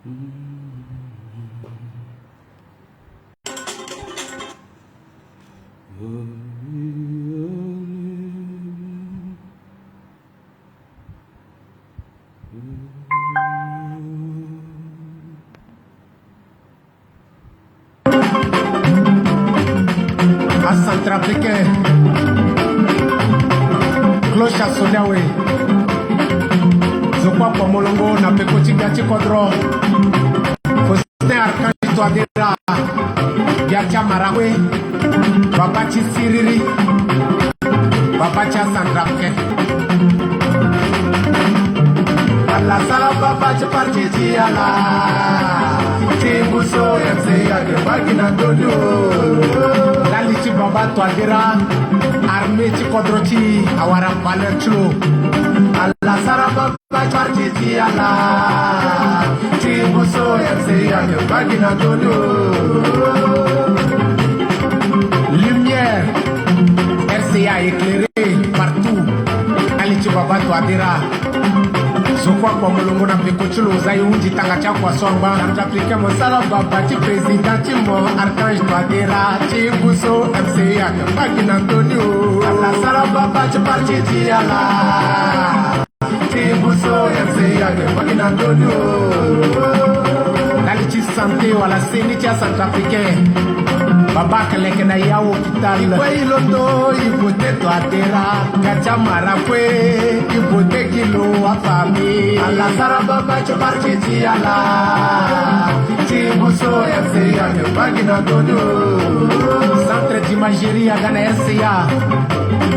À Centrafricain, cloche à Sodawe, Zokwa Pomolongo, Napekoti Gati Kodro, Faustin Archange Touadéra, Yacha Marawe, Babachi Siriri, Babacha Centrafricain. Allah salam Babachi Partiti Allah, Tibuso Yamseya Bagina Dodo. Lalichi Baba Touadéra, armée Tikodroti, Awara Valerchlo. Allah Saraba Partiti Allah, Tibuso Yamseya Bagina Dodo. Lumière, RCA éclairée partout. Lalichi Baba Touadéra. Sokwa kwa mulungu na mlikuchulu Zai unji tangacha kwa somba Namjaplike monsala babati presidenti mo Archange Touadéra Chibuso MCA Bagina Antonio Allah sala babati partiti ala Chibuso MCA Bagina Antonio Nalichi santé wala senitia Centrafricain Baba keleke na ya hospital Ikwe iloto ipote Touadéra Gacha marakwe ipote kilo wa fami Allah saraba bacho partiti ala Tibuso MCA Bagina Dodo Centre d'imagerie à Ghana RCA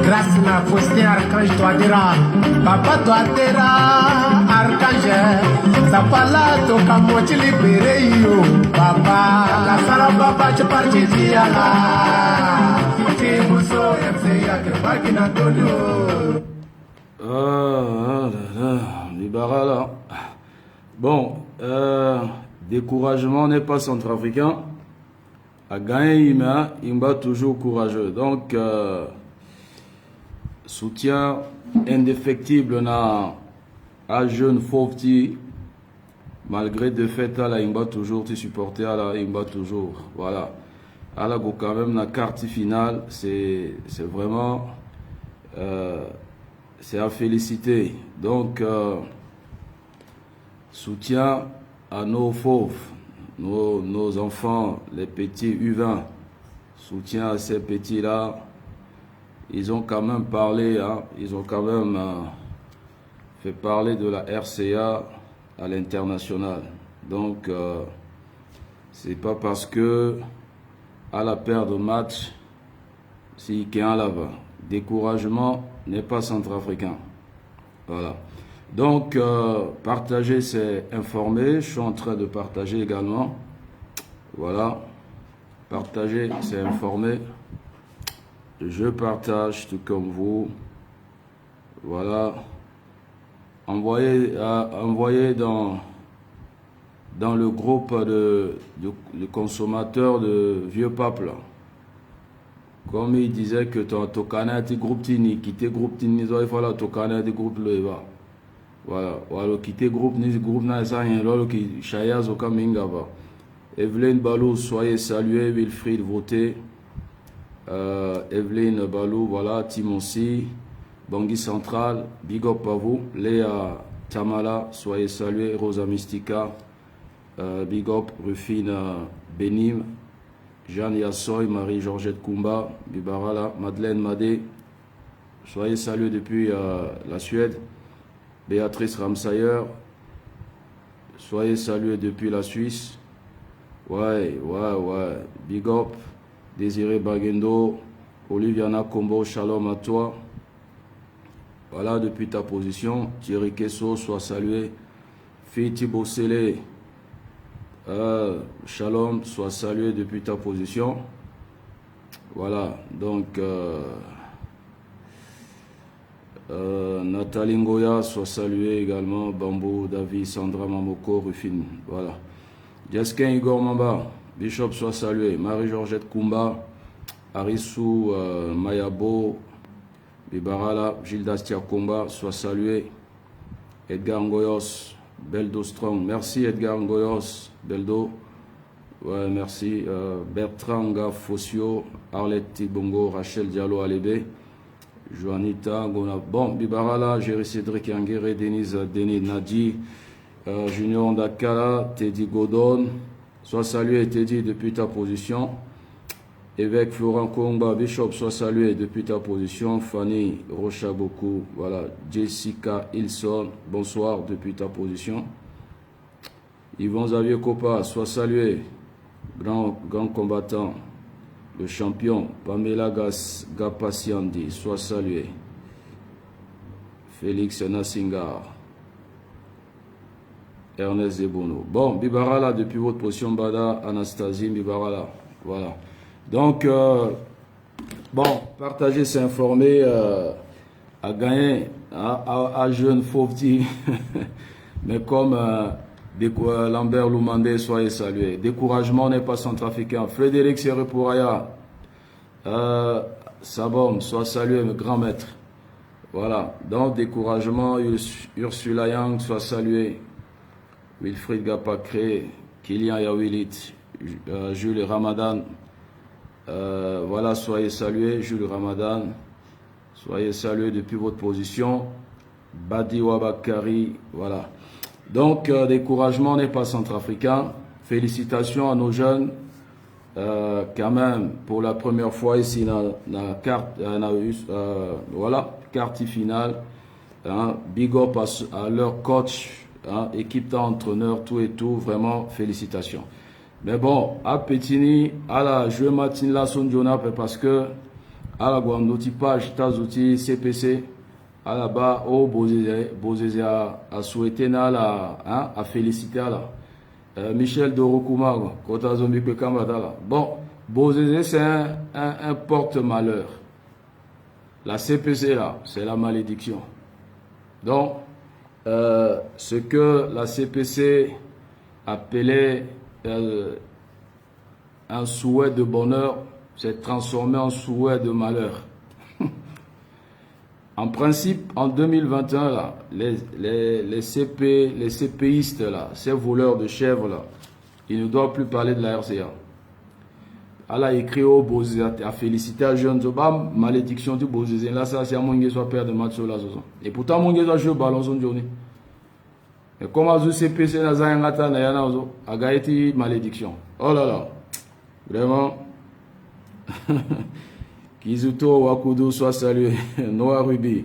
Grâce na Faustin Archange Touadéra Papa Touadéra Archange Zapala toka mochi libere yo Papa Allah saraba bacho partiti ala Tibuso MCA Bagina Dodo. Libara. Bon, découragement n'est pas centrafricain. À gagner, il bat toujours courageux. Donc, soutien indéfectible à jeune Fofti. Malgré défaite, il bat toujours tes supporters, il bat toujours. Voilà. Alors, quand même, la carte finale, c'est vraiment. C'est à féliciter. Donc, soutien à nos fauves, nos enfants, les petits U20. Soutien à ces petits-là. Ils ont quand même parlé, hein, ils ont quand même fait parler de la RCA à l'international. Donc, c'est pas parce que à la paire de match, si quelqu'un là-bas. Découragement n'est pas centrafricain. Voilà. Donc, partager, c'est informer. Je suis en train de partager également. Voilà. Partager, c'est informer. Je partage tout comme vous. Voilà. Envoyez dans le groupe de consommateurs de vieux papes là. Comme il disait que ton canal est groupe tini, quitter groupe tini, il faut ton canal de groupe le va. Voilà, voilà, quitter groupe ni groupe n'a ça rien, là qui chayaz au kamingava. Evelyne Balou, soyez salués, Wilfried voté. Evelyne Balou, voilà, Timossi, Bangui Central, big up à vous. Léa Tamala, soyez salués, Rosa Mystica, big up, Rufine Benim. Jeanne Yassoy, Marie-Georgette Kumba, Bibarala, Madeleine Madé, soyez salués depuis la Suède. Béatrice Ramsayer, soyez salués depuis la Suisse. Ouais, big up. Désiré Bagendo, Oliviana Combo, shalom à toi. Voilà, depuis ta position. Thierry Kesso, sois salué. Fiti Bossele, shalom, sois salué depuis ta position. Voilà, donc Nathalie Ngoya, sois salué également. Bambou, David, Sandra Mamoko, Rufine. Voilà. Jaskin Igor Mamba, Bishop, sois salué. Marie-Georgette Kumba, Arissou Mayabo, Bibarala, Gildas Tiakomba, sois salué. Edgar Ngoyos, Beldo Strong. Merci Edgar Ngoyos. Beldo. Ouais, merci. Bertrand Fossio, Arlette Tibongo, Rachel Diallo Alébé, Joanita Gona. Bon, Bibarala, Jerry Cédric Angere, Denise Denis Nadi, Junior Dakala, Teddy Godon. Sois salué Teddy depuis ta position. Évêque Florent Kongba Bishop, sois salué depuis ta position. Fanny Rochaboku, voilà. Jessica Ilson, bonsoir depuis ta position. Yvon Xavier Kopa, sois salué. Grand combattant, le champion. Pamela Gapassiandi, sois salué. Félix Nassingar. Ernest Zebono. Bon, Bibarala depuis votre position, Bada, Anastasie, Bibarala. Voilà. Donc, bon, partager, s'informer, à gagner, à jeune fauve, mais comme Lambert Loumandé, soyez salués. Découragement n'est pas centrafricain. Frédéric Serepouraya, Sabom, sois salué, mes grands maîtres. Voilà, donc découragement, Ursula Yang, sois salué. Wilfried Gapacré, Kylian Yawilit, Jules Ramadan. Voilà, soyez salués, Jules Ramadan, soyez salués depuis votre position. Badi Wabakari, voilà. Donc, découragement n'est pas centrafricain. Félicitations à nos jeunes. Quand même, pour la première fois ici, voilà, carte finale. Hein, big up à leur coach, hein, équipe d'entraîneurs, tout et tout. Vraiment, félicitations. Mais bon, à Pétini, à la jouer matin la son parce que à la Guandoti page, Tazouti, CPC, à la bas, au Bozézé a souhaité à féliciter là. Michel Dorokuma, Kota Zombi Pekambata là. Bon, Bozézé c'est un porte-malheur. La CPC là, c'est la malédiction. Donc, ce que la CPC appelait un souhait de bonheur s'est transformé en souhait de malheur. En principe, en 2021, là, les CPistes, là, ces voleurs de chèvres, là, ils ne doivent plus parler de la RCA. Elle a écrit au Bozé, à féliciter à Jeune Zobam, malédiction du Bozé. Là, ça, c'est à mon soit père de match là. Et pourtant, mon gars, je ballon son journée. Et comme à CPC, a gagné malédiction. Oh là là. Vraiment. Kizuto Wakudu soit salué. Noah Ruby.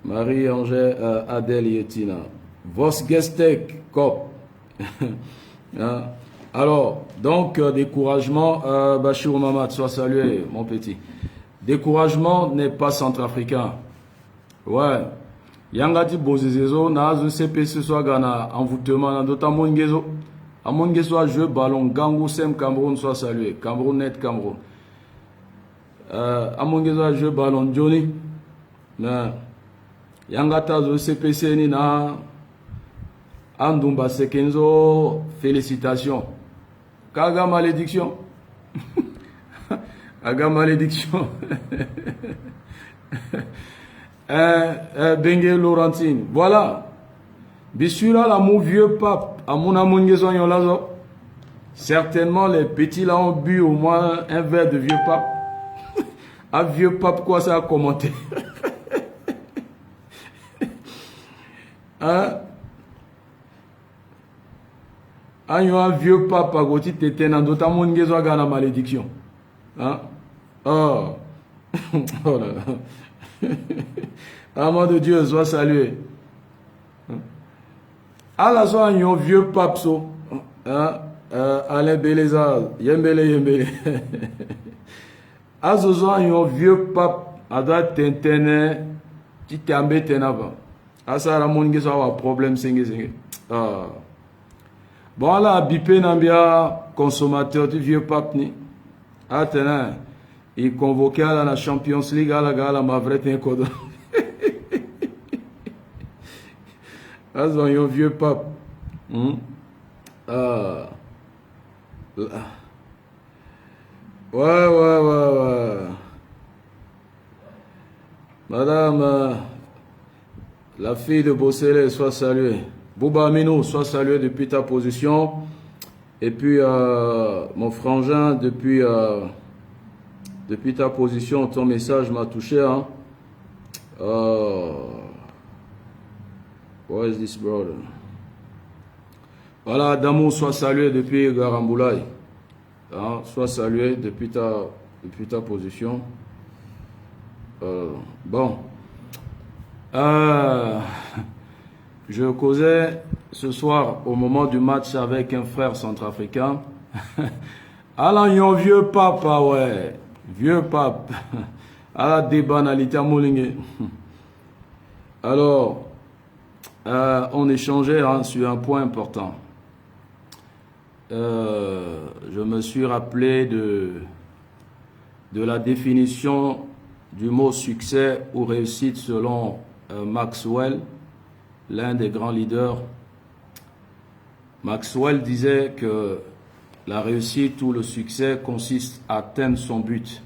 Marie-Angèle Adèle Yetina. Vos Gestek Cop. Alors, donc, découragement. Bachir Mamad, soit salué, mon petit. Découragement n'est pas centrafricain. Ouais. Yangati Bozezo, Nazu CPC soit Ghana, envoûtement, d'autant Mongezo. À Mongezo, jeu ballon, Gangou Sem Cameroun soit salué. Cameroun net Cameroun. À Mongezo, jeu ballon, Johnny. Yangata CPC Nina. Andumba Sekenzo, félicitations. Kaga malédiction. Kaga malédiction. Bengue Laurentine. Voilà. Bissura la mon vieux pape. À mon amongeson yolazo. Certainement les petits là ont bu au moins un verre de vieux pape. Un vieux pape quoi ça a commenté. Hein? Un vieux pape à côté t'étais dans d'autres amongeson à la malédiction. Hein? Oh. Oh là là. Amour de Dieu, sois salué. À la soirée, il y a un vieux pape, Alain Bélézard, Yembele. À ce soir, il y a un vieux pape, à droite, Tintin, qui t'es embêté avant. À ça, la monde qui a un problème, c'est bon, là, bipé, n'ambia, consommateur du vieux pape, ni. Attends, il convoquait à la Champions League, à la Mavret, un code. Ils ont un vieux pape. Ouais. Madame, la fille de Bossele, soit saluée. Bouba Amino, sois salué depuis ta position. Et puis, mon frangin, depuis ta position, ton message m'a touché. Hein. Where is this brother? Voilà, Damou, sois salué depuis Garamboulaye. Hein, sois salué depuis ta position. Bon. Je causais ce soir au moment du match avec un frère centrafricain. Alors, un vieux pape, ouais. Vieux pape. À la débanalité à Moulingue. Alors, on échangeait hein, sur un point important. Je me suis rappelé de la définition du mot succès ou réussite selon Maxwell, l'un des grands leaders. Maxwell disait que la réussite ou le succès consiste à atteindre son but.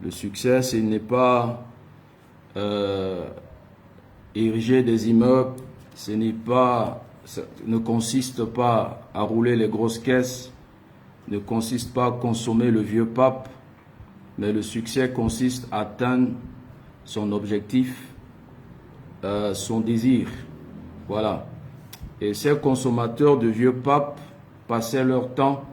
Le succès, ce n'est pas ériger des immeubles, ce ne consiste pas à rouler les grosses caisses, ne consiste pas à consommer le vieux pape, mais le succès consiste à atteindre son objectif, son désir. Voilà. Et ces consommateurs de vieux papes passaient leur temps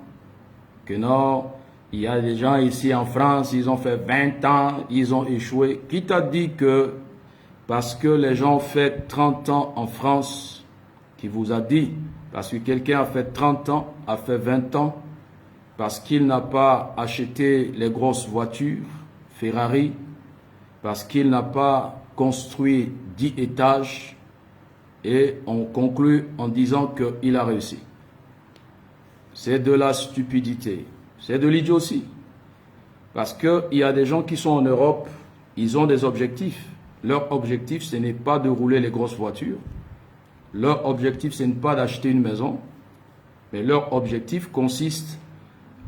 que non, il y a des gens ici en France, ils ont fait 20 ans, ils ont échoué. Qui t'a dit que parce que les gens ont fait 30 ans en France, qui vous a dit, parce que quelqu'un a fait 30 ans, a fait 20 ans, parce qu'il n'a pas acheté les grosses voitures, Ferrari, parce qu'il n'a pas construit 10 étages, et on conclut en disant qu'il a réussi. C'est de la stupidité, c'est de l'idiotie. Parce qu'il y a des gens qui sont en Europe, ils ont des objectifs. Leur objectif, ce n'est pas de rouler les grosses voitures. Leur objectif, ce n'est pas d'acheter une maison. Mais leur objectif consiste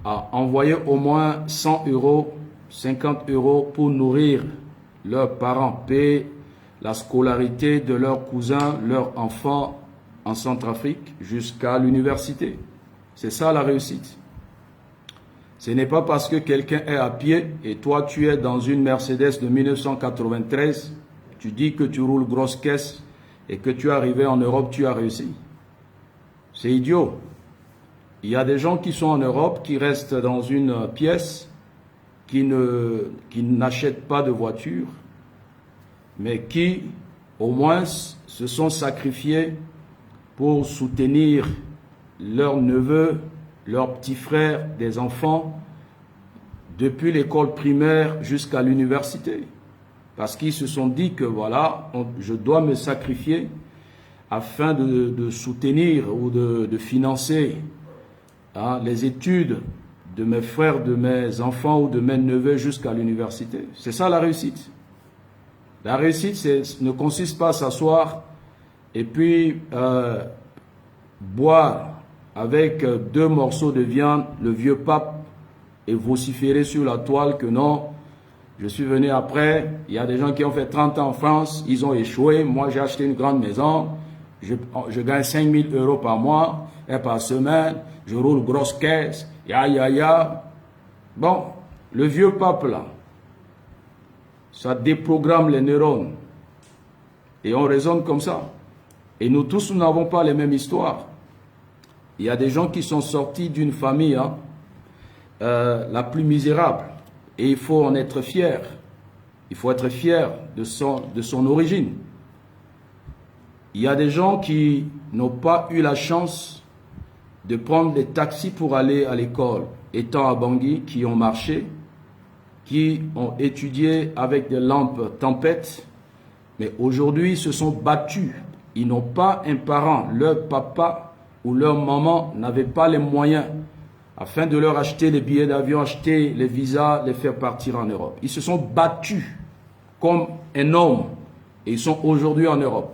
à envoyer au moins 100 euros, 50 euros pour nourrir leurs parents, payer la scolarité de leurs cousins, leurs enfants en Centrafrique jusqu'à l'université. C'est ça la réussite. Ce n'est pas parce que quelqu'un est à pied et toi tu es dans une Mercedes de 1993, tu dis que tu roules grosse caisse et que tu es arrivé en Europe, tu as réussi. C'est idiot. Il y a des gens qui sont en Europe, qui restent dans une pièce, qui n'achètent pas de voiture, mais qui, au moins, se sont sacrifiés pour soutenir leurs neveux, leurs petits frères, des enfants, depuis l'école primaire jusqu'à l'université. Parce qu'ils se sont dit que voilà, je dois me sacrifier afin de soutenir ou de financer les études de mes frères, de mes enfants ou de mes neveux jusqu'à l'université. C'est ça la réussite. La réussite ne consiste pas à s'asseoir et puis boire avec 2 morceaux de viande, le vieux pape, et vociférer sur la toile que non, je suis venu après, il y a des gens qui ont fait 30 ans en France, ils ont échoué, moi j'ai acheté une grande maison, je gagne 5 000 euros par mois et par semaine, je roule grosse caisse, ya. Bon, le vieux pape là, ça déprogramme les neurones. Et on raisonne comme ça. Et nous tous, nous n'avons pas les mêmes histoires. Il y a des gens qui sont sortis d'une famille la plus misérable. Et il faut en être fier. Il faut être fier de son origine. Il y a des gens qui n'ont pas eu la chance de prendre des taxis pour aller à l'école, étant à Bangui, qui ont marché, qui ont étudié avec des lampes tempêtes, mais aujourd'hui ils se sont battus. Ils n'ont pas un parent, leur papa ou leur maman n'avait pas les moyens afin de leur acheter les billets d'avion, acheter les visas, les faire partir en Europe. Ils se sont battus comme un homme et ils sont aujourd'hui en Europe.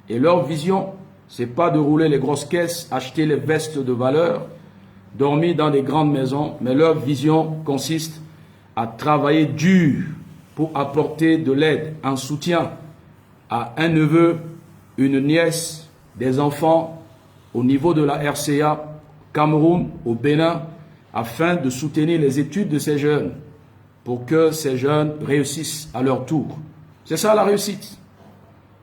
Et leur vision, c'est pas de rouler les grosses caisses, acheter les vestes de valeur, dormir dans des grandes maisons, mais leur vision consiste à travailler dur pour apporter de l'aide, un soutien à un neveu, une nièce, des enfants au niveau de la RCA, Cameroun, au Bénin, afin de soutenir les études de ces jeunes, pour que ces jeunes réussissent à leur tour. C'est ça la réussite.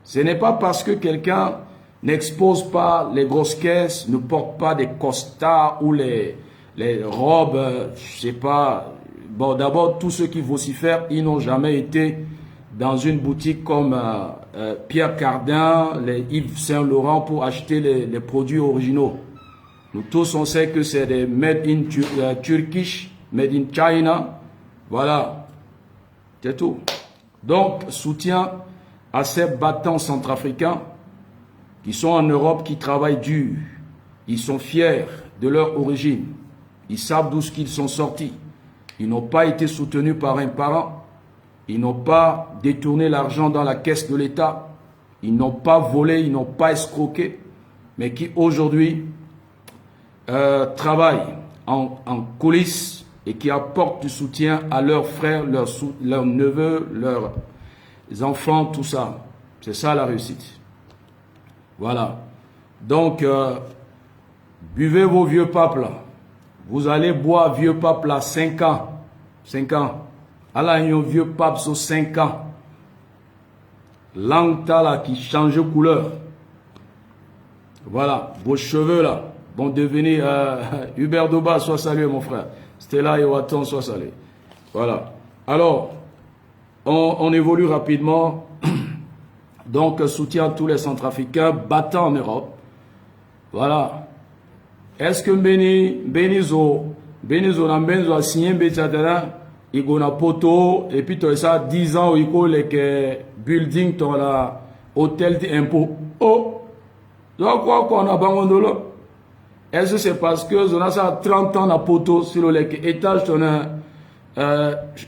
Ce n'est pas parce que quelqu'un n'expose pas les grosses caisses, ne porte pas des costards ou les robes, je sais pas. Bon, d'abord, tous ceux qui vocifèrent, ils n'ont jamais été dans une boutique comme Pierre Cardin, les Yves Saint Laurent pour acheter les produits originaux. Nous tous, on sait que c'est des made in Turkish, made in China. Voilà, c'est tout. Donc, soutien à ces battants centrafricains qui sont en Europe, qui travaillent dur. Ils sont fiers de leur origine. Ils savent d'où ils sont sortis. Ils n'ont pas été soutenus par un parent. Ils n'ont pas détourné l'argent dans la caisse de l'État. Ils n'ont pas volé, ils n'ont pas escroqué. Mais qui aujourd'hui travaillent en coulisses et qui apportent du soutien à leurs frères, leurs neveux, leurs enfants, tout ça. C'est ça la réussite. Voilà. Donc, buvez vos vieux papes là. Vous allez boire vieux pape là 5 ans. 5 ans. Alors, il y a un vieux pape sur 5 ans. L'angta là qui change de couleur. Voilà. Vos cheveux là vont devenir Hubert Doba, sois salué mon frère. Stella et Watton, sois salué. Voilà. Alors, on évolue rapidement. Donc, soutien à tous les Centrafricains battant en Europe. Voilà. Est-ce que Benizo a signé il y a poto et puis tu as 10 ans où il y a les building dans la hôtel d'impôt. Oh, donc quoi qu'on a abandonné. Est-ce que c'est parce que on a ça 30 ans à poto sur l'étage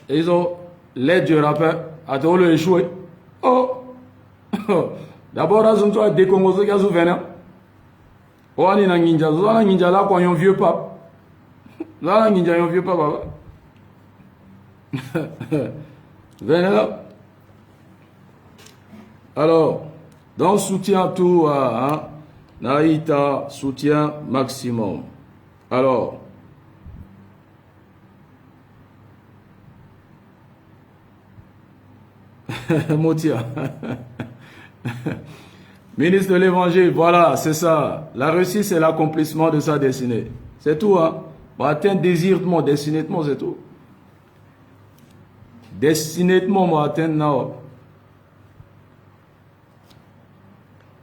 ils ont l'aide du rappeur à tout le échoué. Oh, d'abord ils ont décomposé qu'ils ont venu. On a un ninja là quand un vieux pape. Là un ninja un vieux pape. Venez là. Alors, dans soutien tout à Naïta, soutien maximum. Alors, Motia. Ministre de l'Évangile, voilà, c'est ça. La réussite, c'est l'accomplissement de sa destinée. C'est tout, hein. Bon, atteindre désirement, destinément, c'est tout. Destinément, moi, atteindre, non.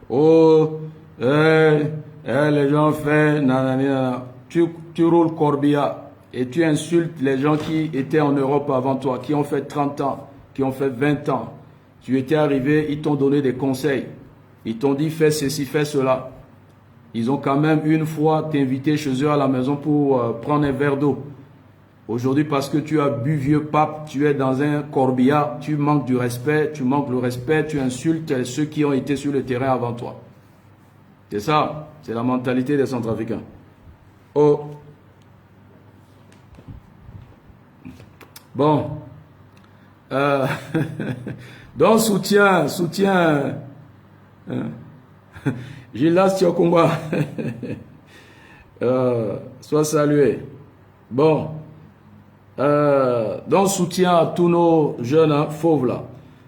Oh, les gens font, nanana. Tu roules corbillard et tu insultes les gens qui étaient en Europe avant toi, qui ont fait 30 ans, qui ont fait 20 ans. Tu étais arrivé, ils t'ont donné des conseils. Ils t'ont dit fais ceci, fais cela. Ils ont quand même une fois t'invité chez eux à la maison pour prendre un verre d'eau. Aujourd'hui, parce que tu as bu vieux pape, tu es dans un corbillard, tu manques du respect, tu manques le respect, tu insultes ceux qui ont été sur le terrain avant toi. C'est ça, c'est la mentalité des Centrafricains. Oh. Bon. Donc, soutien. Gilles Tiokumba. Sois salué. Bon. Donc, soutien à tous nos jeunes fauves là.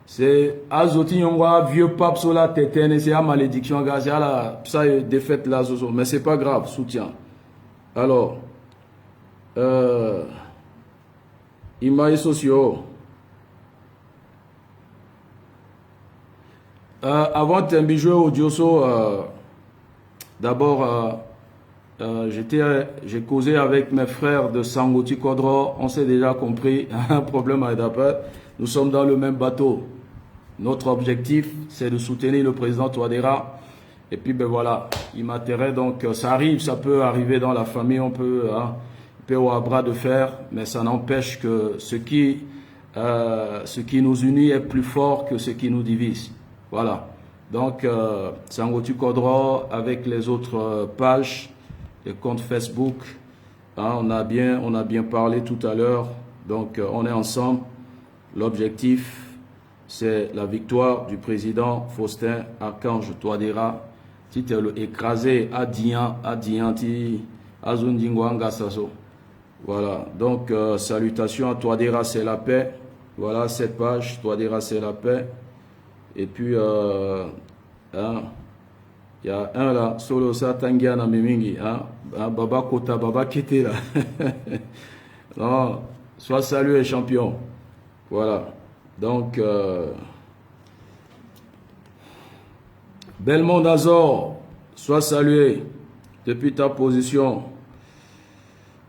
C'est Azoti Yongwa, vieux pape sur la tête, c'est la malédiction, c'est la défaite là, mais c'est pas grave, soutien. Alors, Imaï sociaux. Avant de jouer au Dioso, d'abord, j'ai causé avec mes frères de Sangoti Kodro. On s'est déjà compris, un problème à Edapet. Nous sommes dans le même bateau. Notre objectif, c'est de soutenir le président Touadéra. Et puis, ben voilà, il m'intéresse. Donc, ça arrive, ça peut arriver dans la famille. On peut, avoir bras de fer, mais ça n'empêche que ce qui nous unit est plus fort que ce qui nous divise. Voilà. Donc, Sangotu Kodro avec les autres pages, les comptes Facebook. On a bien parlé tout à l'heure. Donc, on est ensemble. L'objectif, c'est la victoire du président Faustin Archange Touadéra Si tu es écrasé à Dian, à Zundingwanga Sasso. Voilà, donc salutations à Touadéra, c'est la paix. Voilà cette page, Touadéra, c'est la paix. Et puis, hein, il y a un là, Solo Satangiana Mimingi, hein, Baba Kota, Baba Kete là. Non, sois salué champion. Voilà, donc, Belmond Azor, sois salué depuis ta position.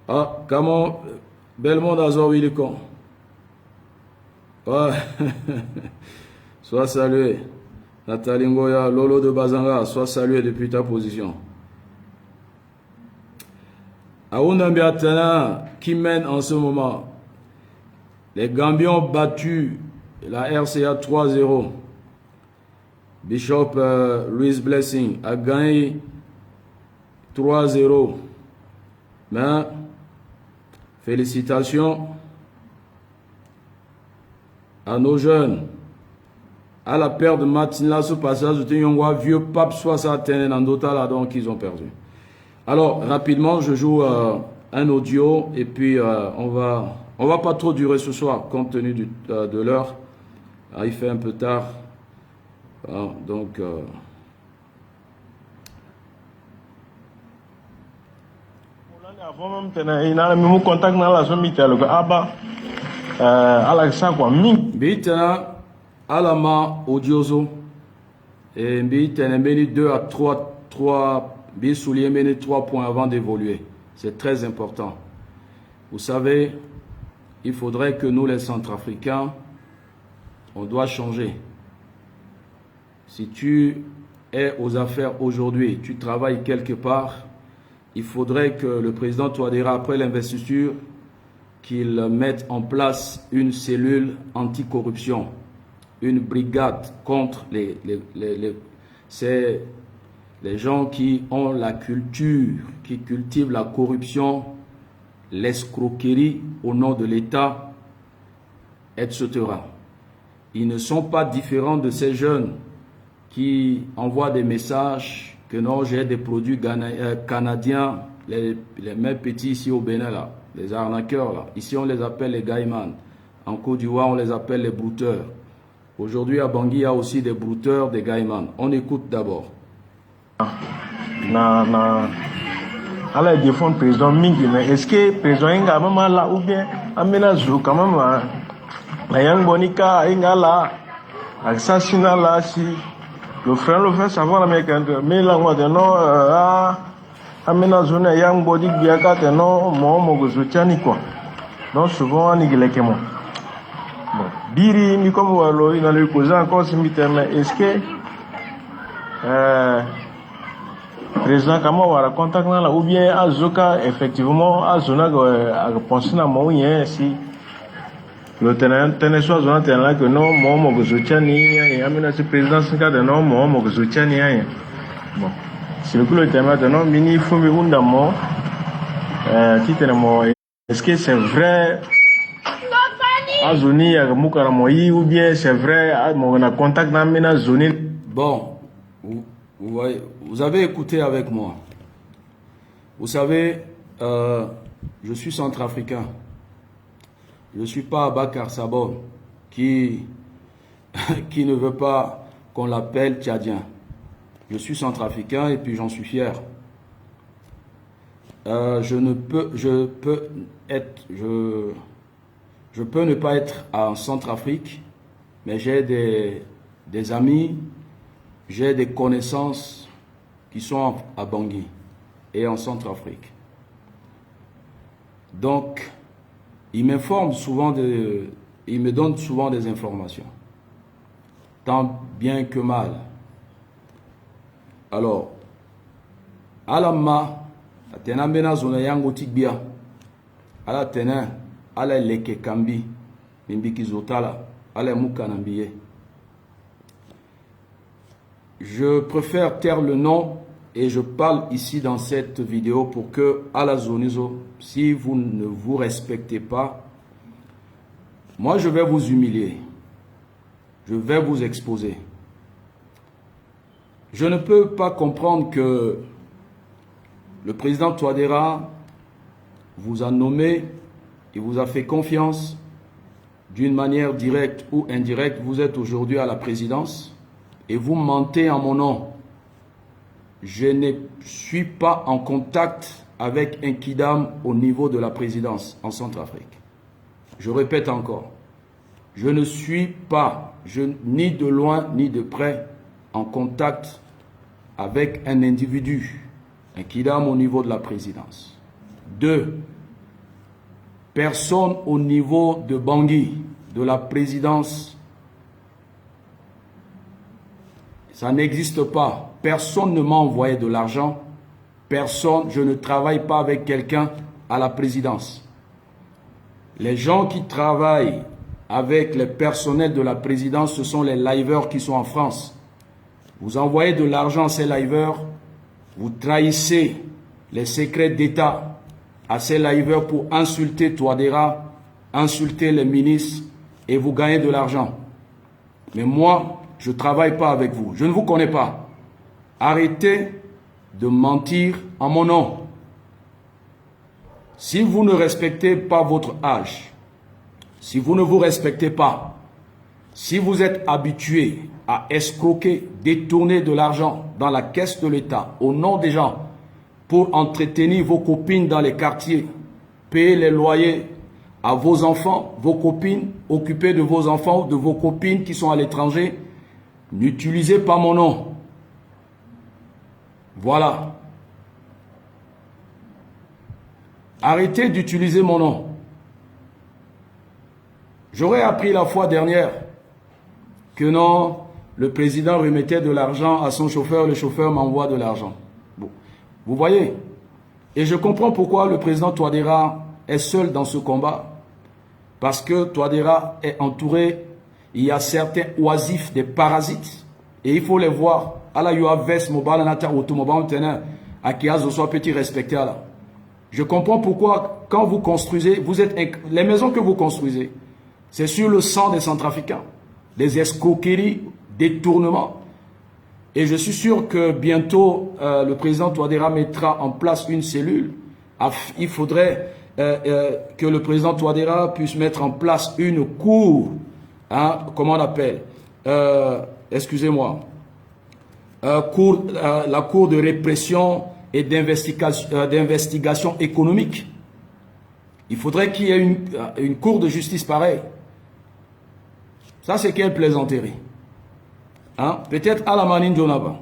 Ah, comment Belmond Azor Willicon. Ouais. Sois salué. Nathalie Ngoya, Lolo de Bazanga, sois salué depuis ta position. Aounambi Atana, qui mène en ce moment. Les Gambiens ont battu la RCA 3-0. Bishop Louis Blessing a gagné 3-0. Mais, félicitations à nos jeunes. À la perte de Martin ce passage de Yongwa, vieux pape soit certains dans d'autres là, donc ils ont perdu. Alors, rapidement, je joue un audio et puis on va pas trop durer ce soir compte tenu de l'heure. Il fait un peu tard. Donc, avant même, il a mis contact dans la zone mitelle. Bitana alama odiozo et bitana meni 2 à 3 bisoulier meni 3 points avant d'évoluer. C'est très important. Vous savez, il faudrait que nous les Centrafricains, on doit changer. Si tu es aux affaires aujourd'hui, tu travailles quelque part, il faudrait que le président Touadéra, après l'investiture, qu'il mette en place une cellule anticorruption, une brigade contre les gens qui ont la culture, qui cultivent la corruption, l'escroquerie au nom de l'État, etc. Ils ne sont pas différents de ces jeunes qui envoient des messages que non, j'ai des produits canadiens, les mêmes petits ici au Bénin là. Les arnaqueurs, là. Ici, on les appelle les gaïmans. En Côte d'Ivoire, on les appelle les brouteurs. Aujourd'hui, à Bangui, il y a aussi des brouteurs, des gaïmans. On écoute d'abord. Alors, il défend le président Mingi, mais est-ce que le président Inga même là, ou bien, aménagé quand même, la Yang Bonika, Inga là, assassinat là, si le frère le fait savoir, mais là, moi, de non, amena zone yang body biaka teno mo mo zotiani quoi donc souvent ni gelekemo bon biri ni comme walo ina le poser encore ce mais est-ce que président comment on va contact là ou bien azoka effectivement azona a penser na mo yen si le tenant soit zona tenant que non mo mo zotiani et amena ce président c'est que non mo mo zotiani bon. Si le coup le thème maintenant, mini fumi undamo, est-ce que c'est vrai Azoni Mukaramoyi ou bien c'est vrai on a contact dans la zone. Bon, vous avez écouté avec moi. Vous savez, je suis centrafricain. Je ne suis pas Bakar Sabon qui ne veut pas qu'on l'appelle tchadien. Je suis centrafricain et puis j'en suis fier. Je peux ne pas être en Centrafrique, mais j'ai des amis, j'ai des connaissances qui sont à Bangui et en Centrafrique. Donc, ils m'informent souvent, ils me donnent souvent des informations, tant bien que mal. Alors, alama atena mbena zona yango tigbia ala tena ala leke kambi mimbiki zotala ala mukanambiye. Je préfère taire le nom et je parle ici dans cette vidéo pour que à la zonizo, si vous ne vous respectez pas, moi je vais vous humilier, je vais vous exposer. Je ne peux pas comprendre que le président Touadéra vous a nommé, il vous a fait confiance d'une manière directe ou indirecte. Vous êtes aujourd'hui à la présidence et vous mentez en mon nom. Je ne suis pas en contact avec un kidam au niveau de la présidence en Centrafrique. Je répète encore, je ne suis pas, ni de loin ni de près, en contact avec un individu, un kidam au niveau de la présidence. 2. Personne au niveau de Bangui, de la présidence. Ça n'existe pas. Personne ne m'a envoyé de l'argent. Personne, je ne travaille pas avec quelqu'un à la présidence. Les gens qui travaillent avec les personnels de la présidence, ce sont les liveurs qui sont en France. Vous envoyez de l'argent à ces liveurs, vous trahissez les secrets d'État à ces liveurs pour insulter Touadéra, insulter les ministres et vous gagnez de l'argent. Mais moi, je ne travaille pas avec vous. Je ne vous connais pas. Arrêtez de mentir en mon nom. Si vous ne respectez pas votre âge, si vous ne vous respectez pas, si vous êtes habitué à escroquer, détourner de l'argent dans la caisse de l'État au nom des gens pour entretenir vos copines dans les quartiers, payer les loyers à vos enfants, vos copines, occuper de vos enfants, de vos copines qui sont à l'étranger, n'utilisez pas mon nom. Voilà. Arrêtez d'utiliser mon nom. J'aurais appris la fois dernière que non, le président remettait de l'argent à son chauffeur, le chauffeur m'envoie de l'argent. Bon. Vous voyez? Et je comprends pourquoi le président Touadéra est seul dans ce combat. Parce que Touadéra est entouré, il y a certains oisifs, des parasites. Et il faut les voir. Allah yo veste mobile nata automobile tenant à qui a soit petit respecté là. Je comprends pourquoi quand vous construisez, les maisons que vous construisez, c'est sur le sang des Centrafricains, des escroqueries, détournements. Et je suis sûr que bientôt le président Touadéra mettra en place une cellule. Il faudrait que le président Touadéra puisse mettre en place une cour, hein, comment on appelle, excusez-moi, la cour de répression et d'investigation économique. Il faudrait qu'il y ait une cour de justice pareille. Ça, c'est quelle plaisanterie. Hein? Peut-être à la manine Jonaba.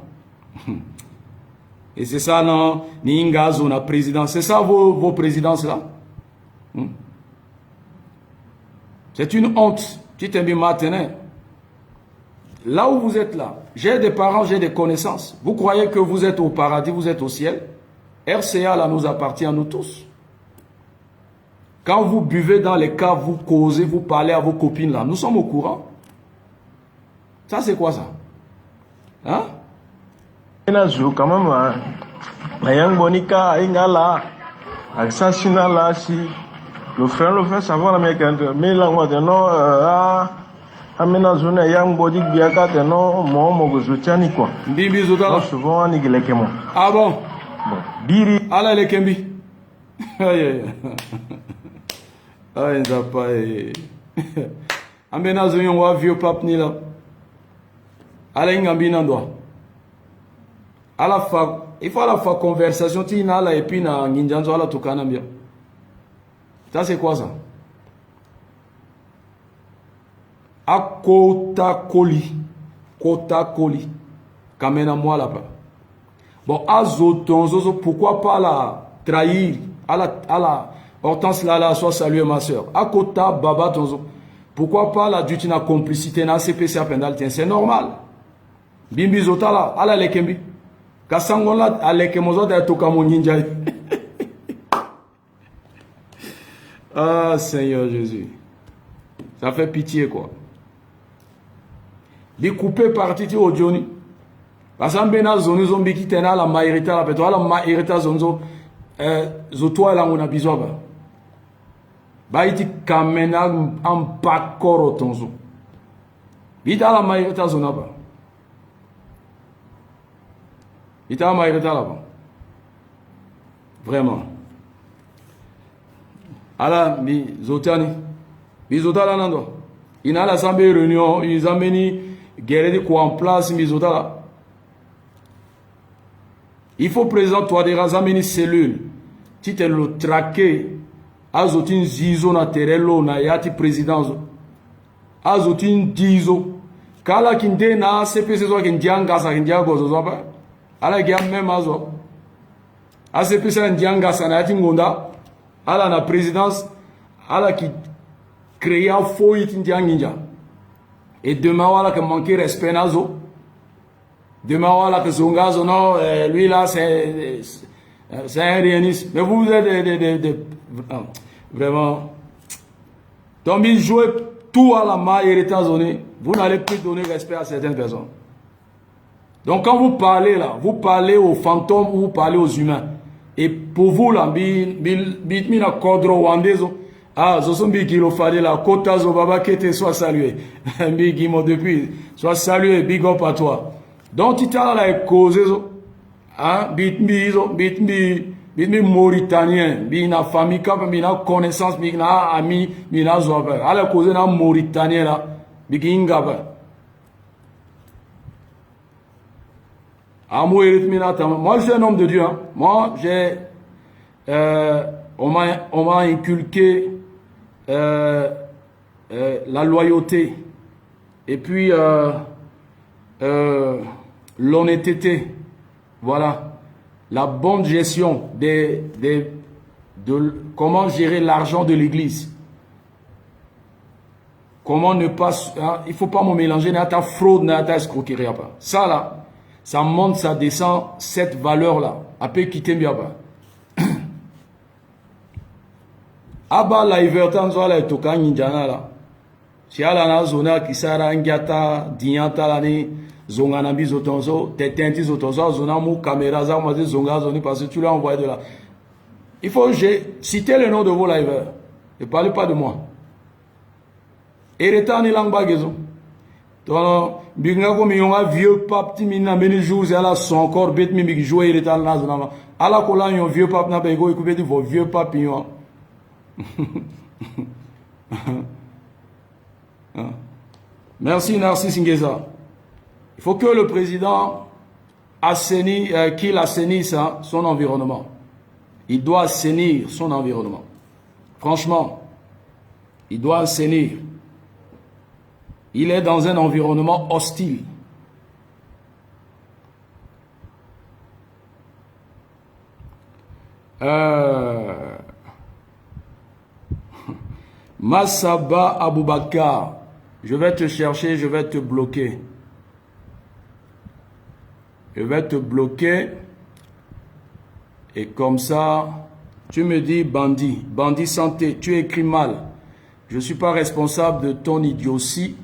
Et c'est ça, non? Ninga zona président. C'est ça vos présidences là? C'est une honte. Tu t'es mis maintenant. Là où vous êtes là, j'ai des parents, j'ai des connaissances. Vous croyez que vous êtes au paradis, vous êtes au ciel? RCA là nous appartient à nous tous. Quand vous buvez dans les cas, vous causez, vous parlez à vos copines là, nous sommes au courant. Ça c'est quoi ça? Hein? Quand même, la Bonica, Ingala, assassinat là, si le frère le fait savoir l'américain, mais là, moi, non, amena zone yang body biaka te no mo mo zotiani quoi. Bibi zotala. Souvent ni gelekemo. Ah bon? Bon, biri ala le kembi. Aïe. Aïe nzapa. Amena zonyo wa vieux pape ni là. Ala ingambi nandwa. Ala fa, il faut la fa conversation ti na la et puis na nginjanzo ala tukana mbia. Ça c'est quoi ça? À Kota Koli, Kamena moi là-bas. Bon, à Zotonzo, pourquoi pas la trahir, à la Hortense là, soit saluer ma soeur. À Kota Baba Tonzo, pourquoi pas la dutina complicité na CPC à Pendal, c'est normal. Bimbi Zota là, à la Lekembi. Kassangon là, à Lekemozo de Tokamo Ninja. Ah, Seigneur Jésus. Ça fait pitié quoi. Di couper parti au Johnny. Parce que bena zone zombi qui tena la majorité la pétrole la majorité zonzo zotoa la on a besoin ba iti kamena en pakoro tonzo. Bita la majorité zona ba. Il t'a maïré là-bas. Vraiment. Alors, mi zotani. Mi zotala nando. Il a l'assemblée réunion, ils ont mené guerre de quoi en place, mi zotala. Il faut présenter toi des razameni cellules. Tu te le traqué. Azotin zizo na terelo na yati présidence. Azotin dizo. Kala kinde na CPC zo kindianga sa kindiago zo ba. Ala gia même azo. ACPC ndianga sa na yati ngonda. Ala na présidence. Ala qui créer un faux ndianginja. Et demain voilà que manquer respect nazo. Demain voilà que zongazo non lui là c'est un réuniste. Mais vous êtes vraiment. Donc il joue tout à la main et États-Unis. Vous n'allez plus donner respect à certaines personnes. Donc quand vous parlez là, vous parlez aux fantômes ou vous parlez aux humains. Et pour vous là, mina kodro wandezo. Ah, zosombi kilo fallait la kota zo baba kete soit salué. Big mo depuis, soit salué, big up à toi. Donc tu t'as la cause zo. Hein, bit Mauritanien, bina famille cap, bina connaissance, bina ami, bina zoaba. À la cause na Mauritanien là, biginga ba. Moi, je suis un homme de Dieu. Hein. Moi, on m'a inculqué la loyauté et puis l'honnêteté. Voilà. La bonne gestion de comment gérer l'argent de l'église. Comment ne pas... Hein, il ne faut pas me mélanger, n'a ta fraude, n'a ta escroquerie. Ça là. Ça monte, ça descend, cette valeur-là. Après, quitter Miaba. Aba la Ivertan Zola et Toka Ninjana là. Si à la zona qui sera Ngata, Dianta l'année, Zonganambi Zotonzo, Tetenti Zotonzo, Zonamu, Caméra, Zamazé, Zonga, Zoni, parce que tu l'as envoyé de là. Il faut citer le nom de vos liveurs. Ne parlez pas de moi. Eretan Ilangbagezo. Donc, binga ko mi yonga vieux pape ti mina meni jours ala son corps bet mi mi jouer il dans la ala ko la yon vieux pape na be go écouter di vos vieux pape yon. Merci Narcisse Ngueza. Il faut que le président qu'il assainisse son environnement. Il doit assainir son environnement. Franchement, il doit assainir. Il est dans un environnement hostile. Massaba Aboubakar, je vais te chercher, je vais te bloquer. Je vais te bloquer. Et comme ça, tu me dis bandit, bandit santé, tu écris mal. Je ne suis pas responsable de ton idiotie.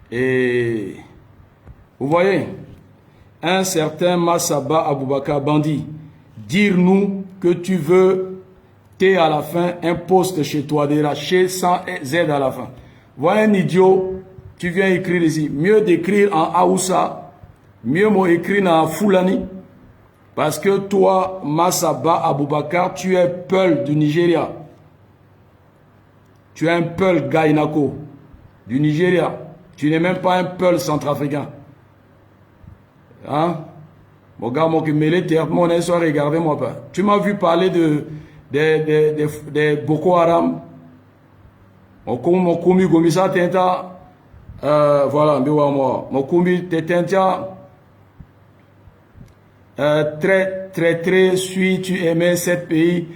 Et vous voyez, un certain Massaba Aboubakar bandit, dire-nous que tu veux T à la fin, un poste chez toi, déraché sans Z à la fin. Voilà un idiot, tu viens écrire ici. Mieux d'écrire en Aoussa, mieux m'écrire en Fulani. Parce que toi, Massaba Aboubakar, tu es Peul du Nigeria. Tu es un Peul Gainako du Nigeria. Tu n'es même pas un Peul centrafricain. Hein? Mon gars, mon soir, regardez-moi pas. Tu m'as vu parler de Boko Haram. Mon commis Gomisa Tenta. Voilà, mon commis Tenta. Très, suis, tu aimais cet pays.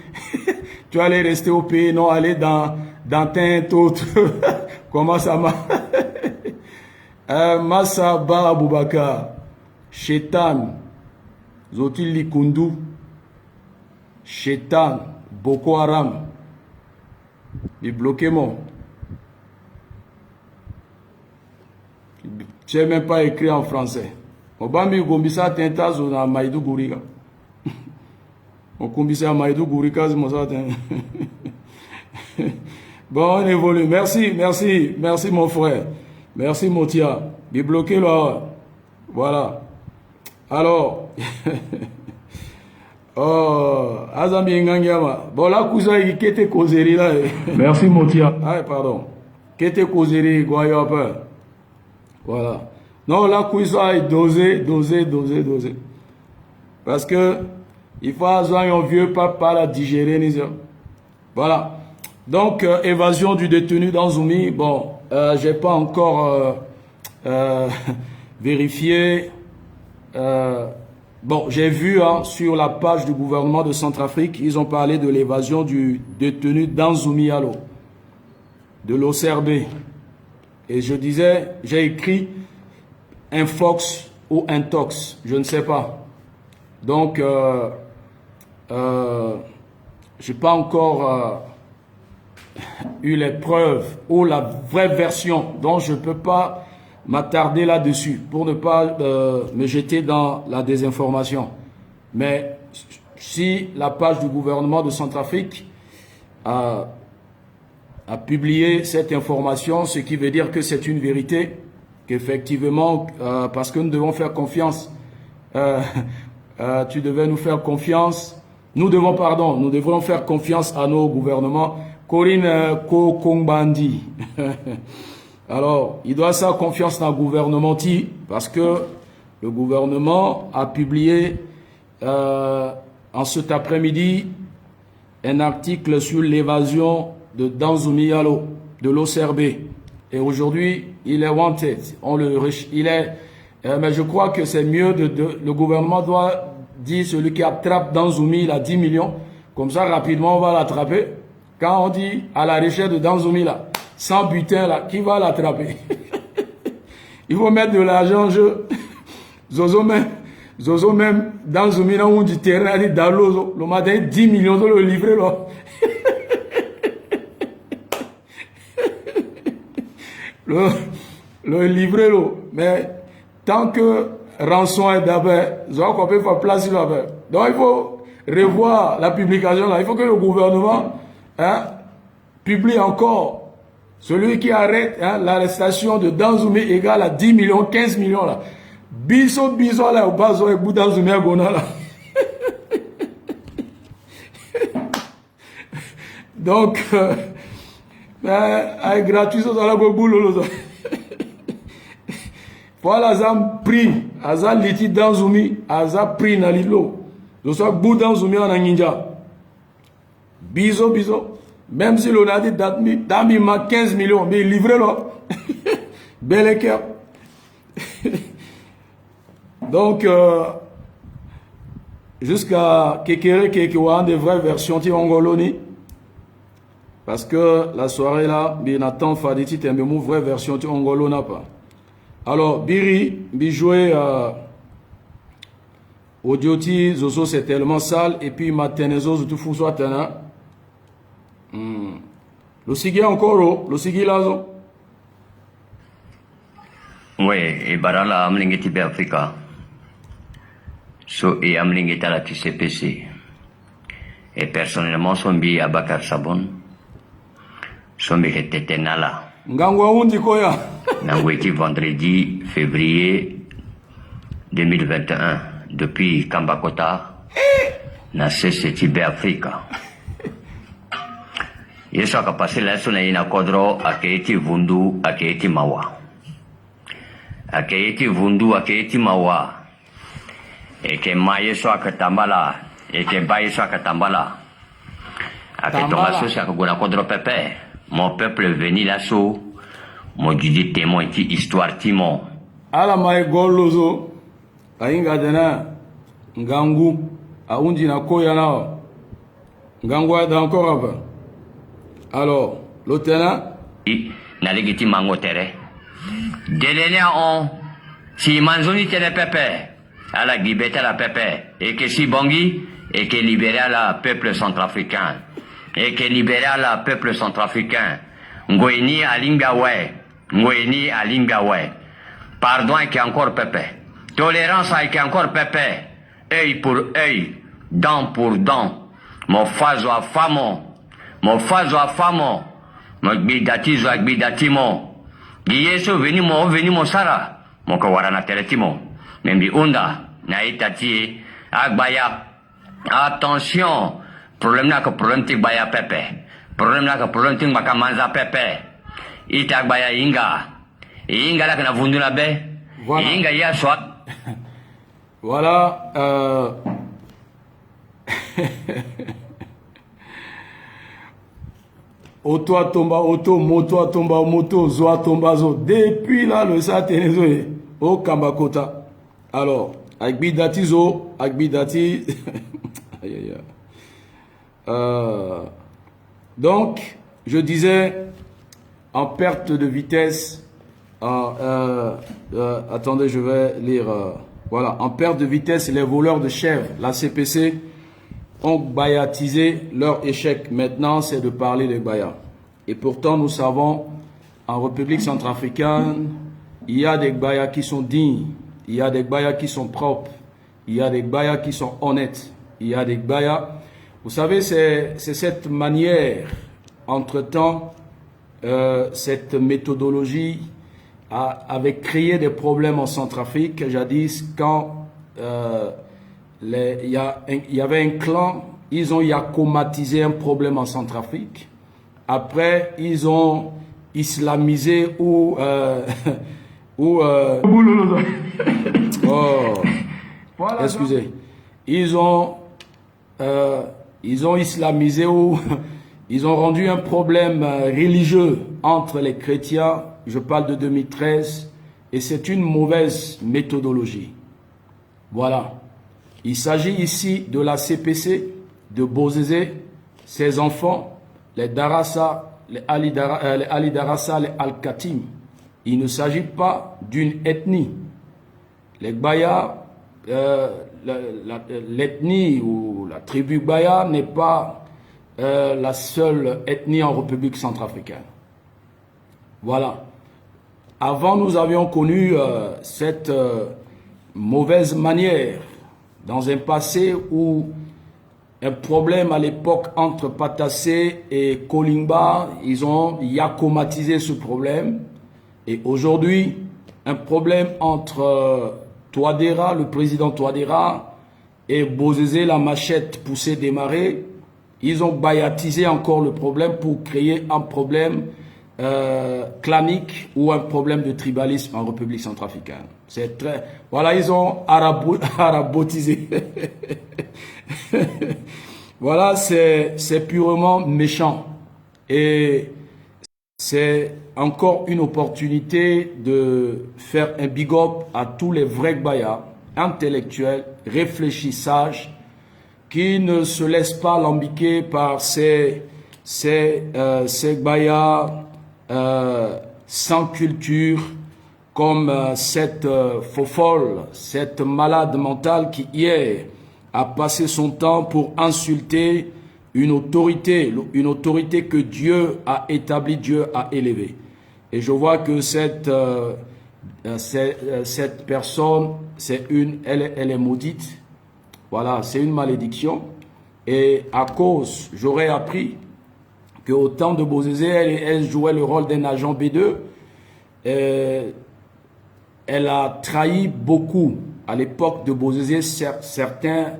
Tu allais rester au pays, non aller dans teint autre. Comment ça marche? Massaba Aboubakar, Chétan, Zotil Likundu, Chétan, Boko Haram, il bloqué moi. Tu n'as même pas écrit en français. Obami Gombisa Tenta Zona Maïdou Gourika. On combisa Maïdou Gourika, c'est mon satin. Bon, on évolue. Merci mon frère. Merci Motia. Il est bloqué là. Voilà. Alors, oh, Azami Ngangiama. Bon, là, cousin, qui était causé là. Merci, Motia. Ah, pardon. Qui était causé, Guayapa. Voilà. Non, là, cousin, dosé. Parce que, il faut avoir un vieux papa la digérer. Voilà. Donc, évasion du détenu dans Zoumi. Bon, j'ai pas encore vérifié. Bon, j'ai vu sur la page du gouvernement de Centrafrique, ils ont parlé de l'évasion du détenu Danzoumi Allo, de l'OCRB. Et je disais, j'ai écrit Infox ou Intox, je ne sais pas. Donc, j'ai pas encore eu les preuves ou la vraie version, donc je peux pas m'attarder là-dessus pour ne pas me jeter dans la désinformation. Mais si la page du gouvernement de Centrafrique a publié cette information, ce qui veut dire que c'est une vérité, qu'effectivement, parce que nous devons faire confiance, tu devais nous faire confiance, nous devons faire confiance à nos gouvernements. Corinne Kokongbandi. Alors, il doit avoir confiance dans le gouvernement parce que le gouvernement a publié en cet après-midi un article sur l'évasion de Danzoumi Allo, de l'OCRB. Et aujourd'hui, il est wanted. Mais je crois que c'est mieux le gouvernement doit dire celui qui attrape Danzoumi, il a 10 millions. Comme ça, rapidement, on va l'attraper. Quand on dit à la recherche de Danzoumi, là, sans butin, là, qui va l'attraper? Il faut mettre de l'argent en jeu. Zozo même, Danzoumi, là, où du terrain, il dit dans l'eau, le matin, 10 millions de le livrer, là. le livrer, là. Mais tant que rançon est d'abord, on peut faire place là. Donc, il faut revoir la publication, là. Il faut que le gouvernement, publie encore celui qui arrête l'arrestation de Danzoumi égale à 10 millions, 15 millions là. Biso là, au bas et bout Danzoumi à Gona là. Donc, avec gratuit, ça va go boulot. Voilà, ça pris, ça liti Danzoumi, ça pris na lilo. Je suis bout Danzoumi en ninja. Biso. Même si l'on a dit d'ami ma 15 millions, mais livré là. Bel équerre. Donc, jusqu'à Kekere Kekewan, des vraies versions de Angoloni. Parce que la soirée là, Binatan Faditi, t'es une vraie version de Angolona pas. Alors, Biri, bijoué Audioti, Zozo, c'est tellement sale. Et puis, Matenezo, tout fou soit tena. Le Sigui encore, le Sigui Lazo. Oui, et Barala Amlingeti Africa. So, et Amlingeta la TCPC. Et personnellement, son billet à Bakar Sabon. Son billet était Nala. Ngangwa Undi Koya. Nangweti vendredi, février 2021. Depuis Kambakota. Na CCTB Africa. Yesu akapasi leso na ina kodro akeiti vundu akeiti mawa. Akeiti vundu akeiti mawa. Eke ma Yesu akatambala. Eke ba Yesu akatambala. Aketonga sosi akagona kodro pepe. Mon peuple est venu là-sous. Mon Dieu témoin ti histoire timon. Ala mai golozo. Ainga dena. Ngangu. Aundi na koya nao. Ngangu a encore avant. Alors, lieutenant? Naligiti mango tere. Delenia on, si manzoni tere pepe, à la gibeta la pepe, et que si bongi, et que libéra la peuple centrafricain, et que libéra la peuple centrafricain, Ngweni Alingawe, pardon et qui encore pepe, tolérance et qui encore pepe, œil pour œil, dent pour dent, mon fazo à famon, mon fazo a famo, mon gbidatizo a gbidatimo, giyeso veni mo sara, mon kawarana teletimo, membi unda, na itati agbaya. Attention, problème na que problème tik baya pepe. Problème na que problème tik maka manza pepe. Ita agbaya inga. Inga la kana vundu na be. Voilà. Inga ya soit. Voilà. Auto a tomba, auto, moto a tomba, moto, zo a tomba, zo. Depuis là, le saténézo est au Kambakota. Alors, Agbidati zo, Agbidati. Aïe, aïe, aïe. Donc, je disais, en perte de vitesse, attendez, je vais lire. Voilà, en perte de vitesse, les voleurs de chèvres, la CPC, ont bayatisé leur échec. Maintenant, c'est de parler des bayas. Et pourtant, nous savons, en République centrafricaine, il y a des bayas qui sont dignes, il y a des bayas qui sont propres, il y a des bayas qui sont honnêtes, il y a des bayas. Vous savez, c'est cette manière, entre-temps, cette méthodologie avait créé des problèmes en Centrafrique, jadis, quand il y avait un clan, ils ont yakomatisé un problème en Centrafrique. Après, ils ont islamisé ou... excusez. Ils ont islamisé ou... Ils ont rendu un problème religieux entre les chrétiens. Je parle de 2013. Et c'est une mauvaise méthodologie. Voilà. Il s'agit ici de la CPC, de Bozézé, ses enfants, les Darassa, les Ali Darassa, les Al-Katim. Il ne s'agit pas d'une ethnie. Les Baya, l'ethnie ou la tribu Baya n'est pas la seule ethnie en République centrafricaine. Voilà. Avant, nous avions connu cette mauvaise manière dans un passé où un problème à l'époque entre Patassé et Kolingba, ils ont yakomatisé ce problème. Et aujourd'hui, un problème entre Touadéra, le président Touadéra, et Bozézé, la machette poussée démarrer, ils ont bayatisé encore le problème pour créer un problème clanique ou un problème de tribalisme en République centrafricaine. C'est très... Voilà, ils ont arabotisé. Voilà, c'est purement méchant. Et c'est encore une opportunité de faire un big up à tous les vrais Gbaya, intellectuels, réfléchis, sages, qui ne se laissent pas lambiquer par ces Gbaya sans culture, comme cette faux folle, cette malade mentale qui hier a passé son temps pour insulter une autorité que Dieu a établie, Dieu a élevée. Et je vois que cette personne, elle est maudite. Voilà, c'est une malédiction. Et à cause, j'aurais appris qu'au temps de Bozézé, elle jouait le rôle d'un agent B2. Elle a trahi beaucoup, à l'époque de Bozézé, certains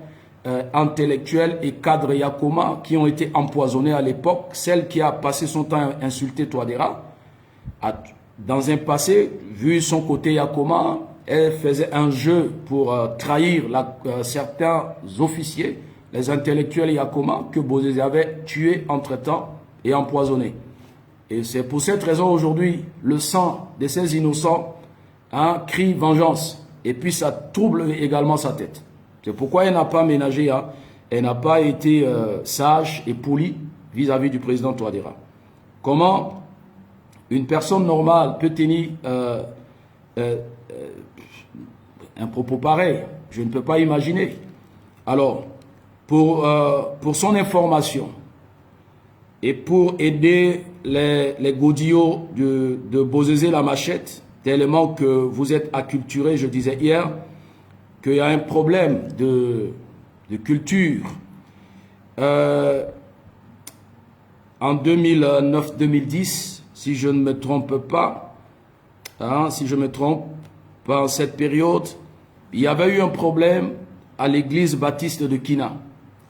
intellectuels et cadres Yakoma qui ont été empoisonnés à l'époque. Celle qui a passé son temps à insulter Touadéra, dans un passé, vu son côté Yakoma, elle faisait un jeu pour trahir certains officiers, les intellectuels Yakoma, que Bozézé avait tués entre-temps et empoisonnés. Et c'est pour cette raison aujourd'hui, le sang de ces innocents crie vengeance. Et puis ça trouble également sa tête. C'est pourquoi elle n'a pas ménagé, elle n'a pas été sage et polie vis-à-vis du président Touadéra. Comment une personne normale peut tenir un propos pareil? Je ne peux pas imaginer. Alors, pour son information et pour aider les godillots de Bozézé la machette, tellement que vous êtes acculturés, je disais hier, qu'il y a un problème de culture. En 2009-2010, si je ne me trompe pas, si je me trompe pas en cette période, il y avait eu un problème à l'église baptiste de Kina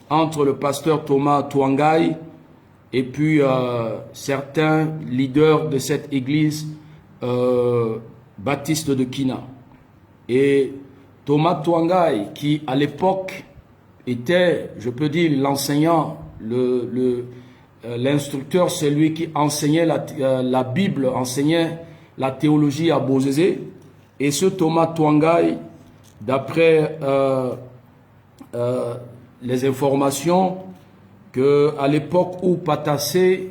entre le pasteur Thomas Tuangai et puis certains leaders de cette église baptiste de Kina. Et Thomas Tuangai, qui à l'époque était, je peux dire, l'enseignant, l'instructeur, celui qui enseignait la Bible, enseignait la théologie à Bozézé. Et ce Thomas Tuangai, d'après les informations, qu'à l'époque où Patassé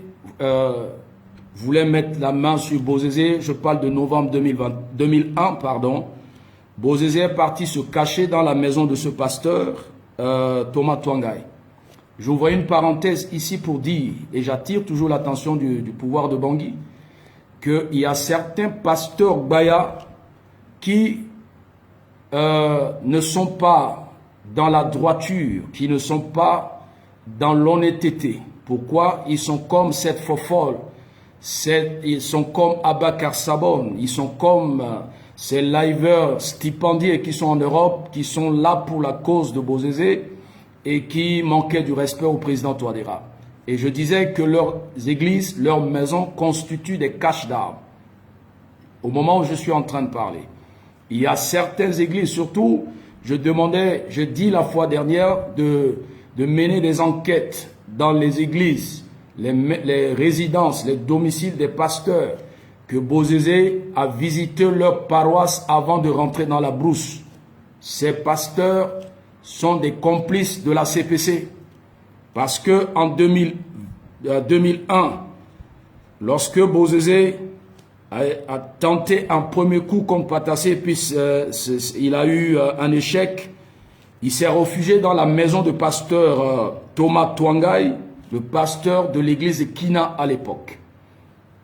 voulait mettre la main sur Bozézé, je parle de novembre 2001, pardon, Bozézé est parti se cacher dans la maison de ce pasteur, Thomas Tuangai. J'ouvre une parenthèse ici pour dire, et j'attire toujours l'attention du pouvoir de Bangui, qu'il y a certains pasteurs Baya qui ne sont pas dans la droiture, qui ne sont pas dans l'honnêteté. Pourquoi? Ils sont comme cette fofolle, ils sont comme Abakar Sabon, ils sont comme ces liveurs stipendiés qui sont en Europe, qui sont là pour la cause de Bozézé et qui manquaient du respect au président Touadéra. Et je disais que leurs églises, leurs maisons constituent des caches d'armes. Au moment où je suis en train de parler, il y a certaines églises, surtout, je dis la fois dernière de mener des enquêtes dans les églises, les résidences, les domiciles des pasteurs, que Bozézé a visité leur paroisse avant de rentrer dans la brousse. Ces pasteurs sont des complices de la CPC. Parce que en 2001, lorsque Bozézé a tenté un premier coup contre Patassé, puis il a eu un échec, il s'est réfugié dans la maison de pasteur Thomas Tuangai, le pasteur de l'église de Kina à l'époque.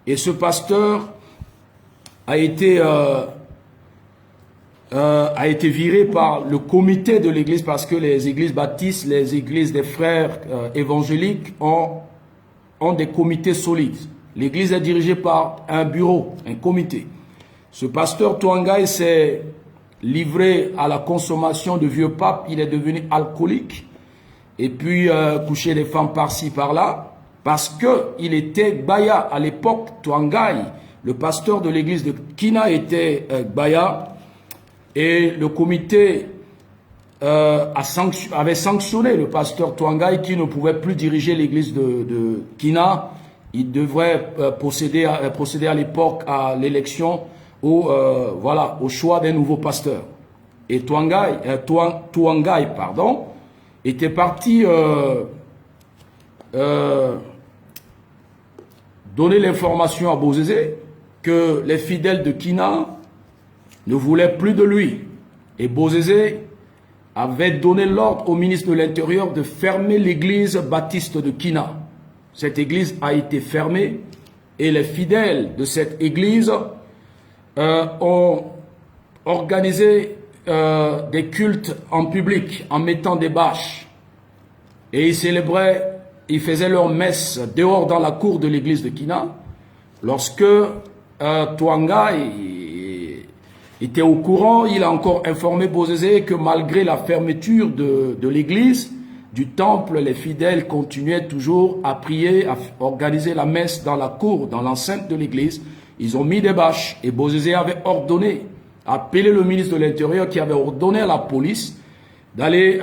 Et ce pasteur a été viré par le comité de l'église parce que les églises baptistes, les églises des frères évangéliques ont des comités solides. L'église est dirigée par un bureau, un comité. Ce pasteur Tuangai s'est livré à la consommation de vieux papes, il est devenu alcoolique et puis couché des femmes par-ci par-là parce qu'il était Baya à l'époque. Tuangai, le pasteur de l'église de Kina, était Baya. Et le comité avait sanctionné le pasteur Tuangai qui ne pouvait plus diriger l'église de Kina. Il devrait procéder à l'époque à l'élection, au choix d'un nouveau pasteur. Et Tuangai, était parti donner l'information à Bozézé que les fidèles de Kina ne voulait plus de lui. Et Bozézé avait donné l'ordre au ministre de l'Intérieur de fermer l'église baptiste de Kina. Cette église a été fermée et les fidèles de cette église ont organisé des cultes en public en mettant des bâches. Et ils faisaient leur messe dehors dans la cour de l'église de Kina. Lorsque Tuangai était au courant, il a encore informé Bozézé que malgré la fermeture de l'église, du temple, les fidèles continuaient toujours à prier, à organiser la messe dans la cour, dans l'enceinte de l'église. Ils ont mis des bâches et Bozézé avait appelé le ministre de l'Intérieur qui avait ordonné à la police d'aller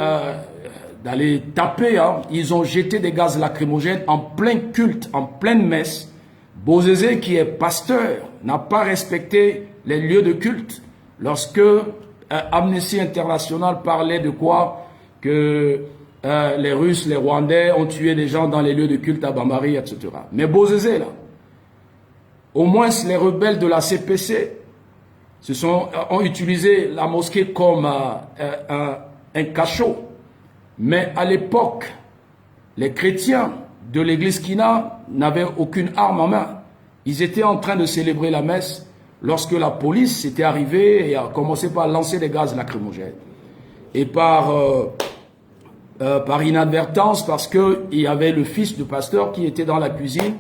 taper. Ils ont jeté des gaz lacrymogènes en plein culte, en pleine messe. Bozézé, qui est pasteur, n'a pas respecté les lieux de culte. Lorsque Amnesty International parlait de quoi? Que les Russes, les Rwandais ont tué des gens dans les lieux de culte à Bambari, etc. Mais Bozézé, là, au moins les rebelles de la CPC ont utilisé la mosquée comme un cachot. Mais à l'époque, les chrétiens de l'église Kina n'avaient aucune arme en main. Ils étaient en train de célébrer la messe lorsque la police était arrivée et a commencé par lancer des gaz lacrymogènes. Et par inadvertance, parce qu'il y avait le fils du pasteur qui était dans la cuisine,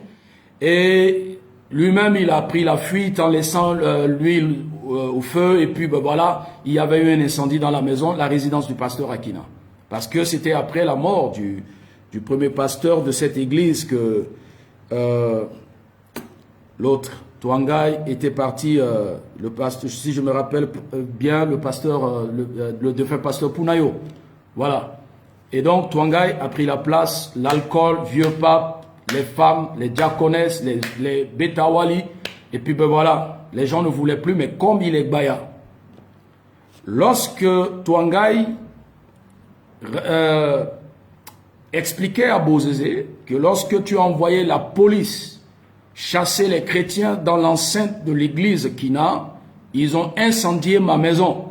et lui-même il a pris la fuite en laissant l'huile au feu, et puis ben voilà, il y avait eu un incendie dans la maison, la résidence du pasteur Akina. Parce que c'était après la mort du premier pasteur de cette église que l'autre, Tuangai, était parti, le pasteur, si je me rappelle bien, le pasteur, le défunt pasteur Punayo. Voilà. Et donc, Tuangai a pris la place, l'alcool, vieux pape, les femmes, les diaconesses, les betawali, et puis ben voilà, les gens ne voulaient plus, mais comme il est Baya. Lorsque Tuangai expliquait à Bozézé que lorsque tu as envoyé la police chasser les chrétiens dans l'enceinte de l'église Kina, ils ont incendié ma maison.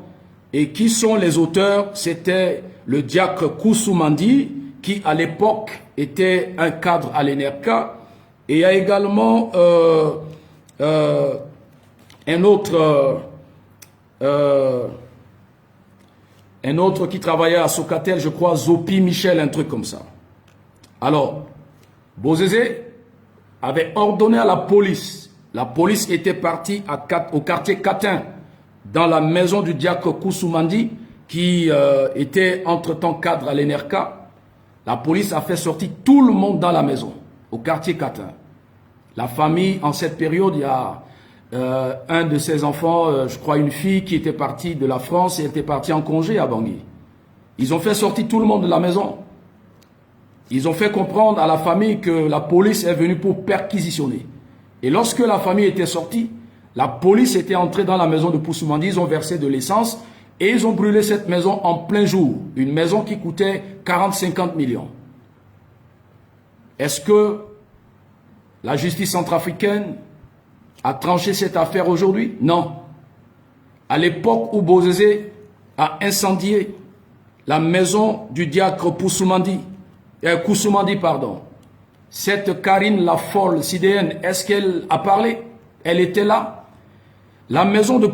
Et qui sont les auteurs? C'était le diacre Koussoumandi, qui à l'époque était un cadre à l'ENERCA, et il y a également un autre qui travaillait à Socatel, je crois, Zopi Michel, un truc comme ça. Alors, Bozézé avait ordonné à la police était partie au quartier Catin, dans la maison du diacre Koussoumandi, qui était entre-temps cadre à l'ENERCA. La police a fait sortir tout le monde dans la maison, au quartier Catin. La famille, en cette période, il y a un de ses enfants, je crois une fille, qui était partie de la France et était partie en congé à Bangui. Ils ont fait sortir tout le monde de la maison. Ils ont fait comprendre à la famille que la police est venue pour perquisitionner. Et lorsque la famille était sortie, la police était entrée dans la maison de Koussoumandi, ils ont versé de l'essence et ils ont brûlé cette maison en plein jour. Une maison qui coûtait 40-50 millions. Est-ce que la justice centrafricaine a tranché cette affaire aujourd'hui? Non. À l'époque où Bozézé a incendié la maison du diacre Koussoumandi, pardon. Cette Karine la folle sidéenne, est-ce qu'elle a parlé? Elle était là. La maison de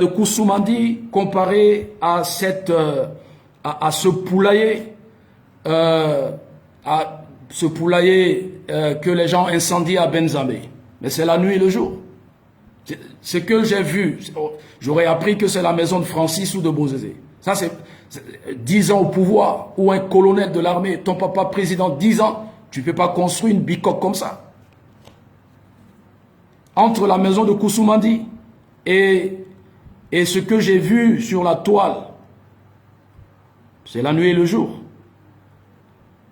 Koussoumandi, comparée à ce poulailler, que les gens incendient à Benzamé. Mais c'est la nuit et le jour. Ce que j'ai vu, j'aurais appris que c'est la maison de Francis ou de Bozézé. Ça, c'est 10 ans au pouvoir, ou un colonel de l'armée, ton papa président, 10 ans, tu ne peux pas construire une bicoque comme ça. Entre la maison de Koussoumandi et ce que j'ai vu sur la toile, c'est la nuit et le jour.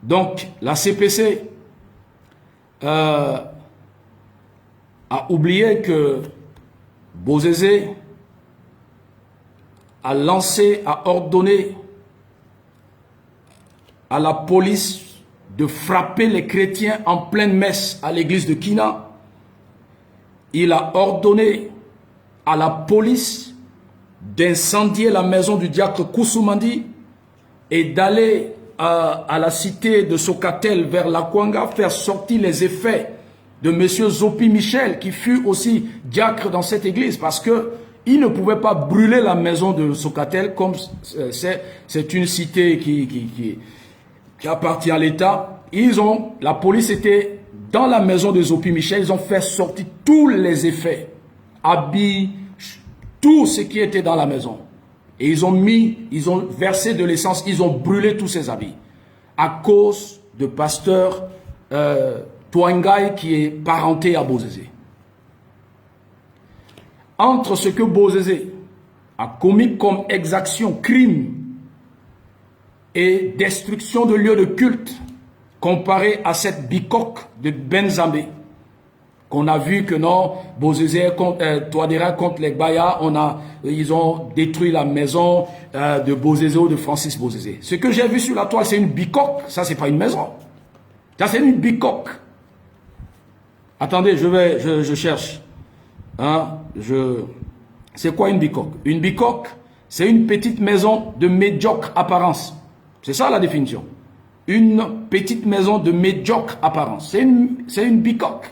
Donc, la CPC a oublié que Bozézé a ordonné à la police de frapper les chrétiens en pleine messe à l'église de Kina. Il a ordonné à la police d'incendier la maison du diacre Koussoumandi et d'aller à la cité de Socatel vers Lakwanga faire sortir les effets de M. Zopi Michel, qui fut aussi diacre dans cette église, parce que il ne pouvait pas brûler la maison de Socatel, comme c'est une cité qui appartient à l'État. La police était dans la maison de Zopi Michel, ils ont fait sortir tous les effets, habits, tout ce qui était dans la maison. Et ils ont versé de l'essence, ils ont brûlé tous ces habits. À cause de pasteur Tuangai qui est parenté à Bozézé. Entre ce que Bozézé a commis comme exaction, crime et destruction de lieux de culte, comparé à cette bicoque de Benzamé, qu'on a vu que non, Bozézé, Touadéra contre les Baya, ils ont détruit la maison de Bozézé ou de Francis Bozézé. Ce que j'ai vu sur la toile, c'est une bicoque, ça c'est pas une maison. Ça c'est une bicoque. Attendez, je cherche. Hein, c'est quoi une bicoque? Une bicoque, c'est une petite maison de médiocre apparence. C'est ça la définition. Une petite maison de médiocre apparence. C'est une bicoque.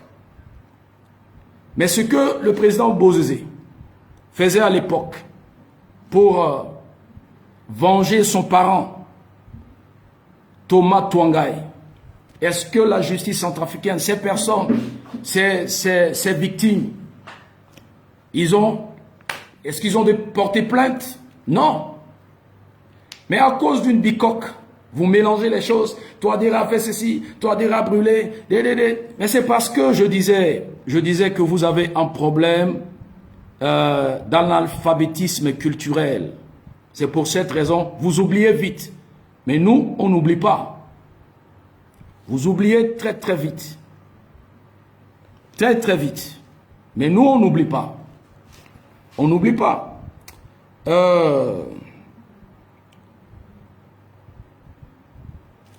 Mais ce que le président Bozézé faisait à l'époque pour venger son parent, Thomas Tuangai, est-ce que la justice centrafricaine, ces personnes, ces victimes, ils ont Est-ce qu'ils ont porté plainte? Non. Mais à cause d'une bicoque, vous mélangez les choses. Touadéra a fait ceci, Touadéra a brûlé. Mais c'est parce que je disais que vous avez un problème d'analphabétisme culturel. C'est pour cette raison, vous oubliez vite. Mais nous, on n'oublie pas. Vous oubliez très très vite. Très très vite. Mais nous, on n'oublie pas. On n'oublie pas.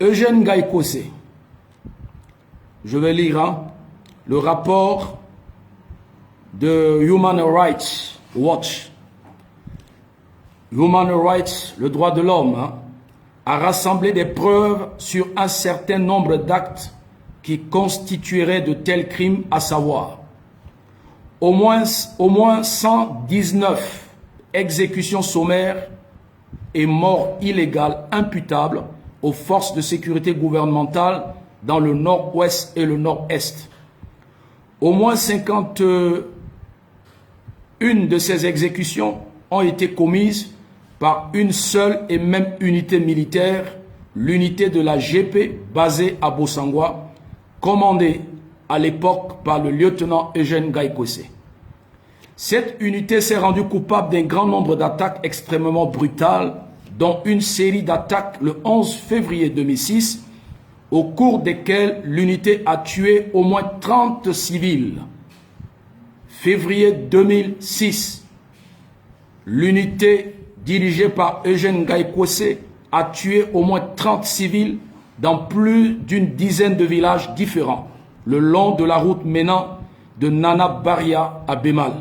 Eugène Gaïkosé. Je vais lire le rapport de Human Rights Watch. Human Rights, le droit de l'homme, a rassemblé des preuves sur un certain nombre d'actes qui constitueraient de tels crimes, à savoir au moins 119 exécutions sommaires et morts illégales imputables aux forces de sécurité gouvernementales dans le nord-ouest et le nord-est. Au moins 51 de ces exécutions ont été commises par une seule et même unité militaire, l'unité de la GP basée à Bossangwa, commandée à l'époque par le lieutenant Eugène Gaïkosé. Cette unité s'est rendue coupable d'un grand nombre d'attaques extrêmement brutales, dont une série d'attaques le 11 février 2006, au cours desquelles l'unité a tué au moins 30 civils. Février 2006, l'unité dirigée par Eugène Gaïkosé a tué au moins 30 civils dans plus d'une dizaine de villages différents, le long de la route menant de Nana Baria à Bémal.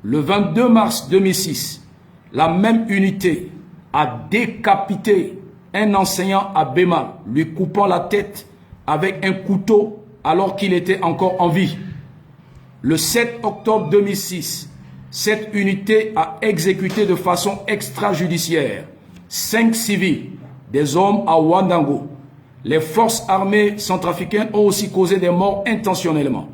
Le 22 mars 2006, la même unité a décapité un enseignant à Bémal, lui coupant la tête avec un couteau alors qu'il était encore en vie. Le 7 octobre 2006, cette unité a exécuté de façon extrajudiciaire 5 civils, des hommes à Ouadango. Les forces armées centrafricaines ont aussi causé des morts intentionnellement.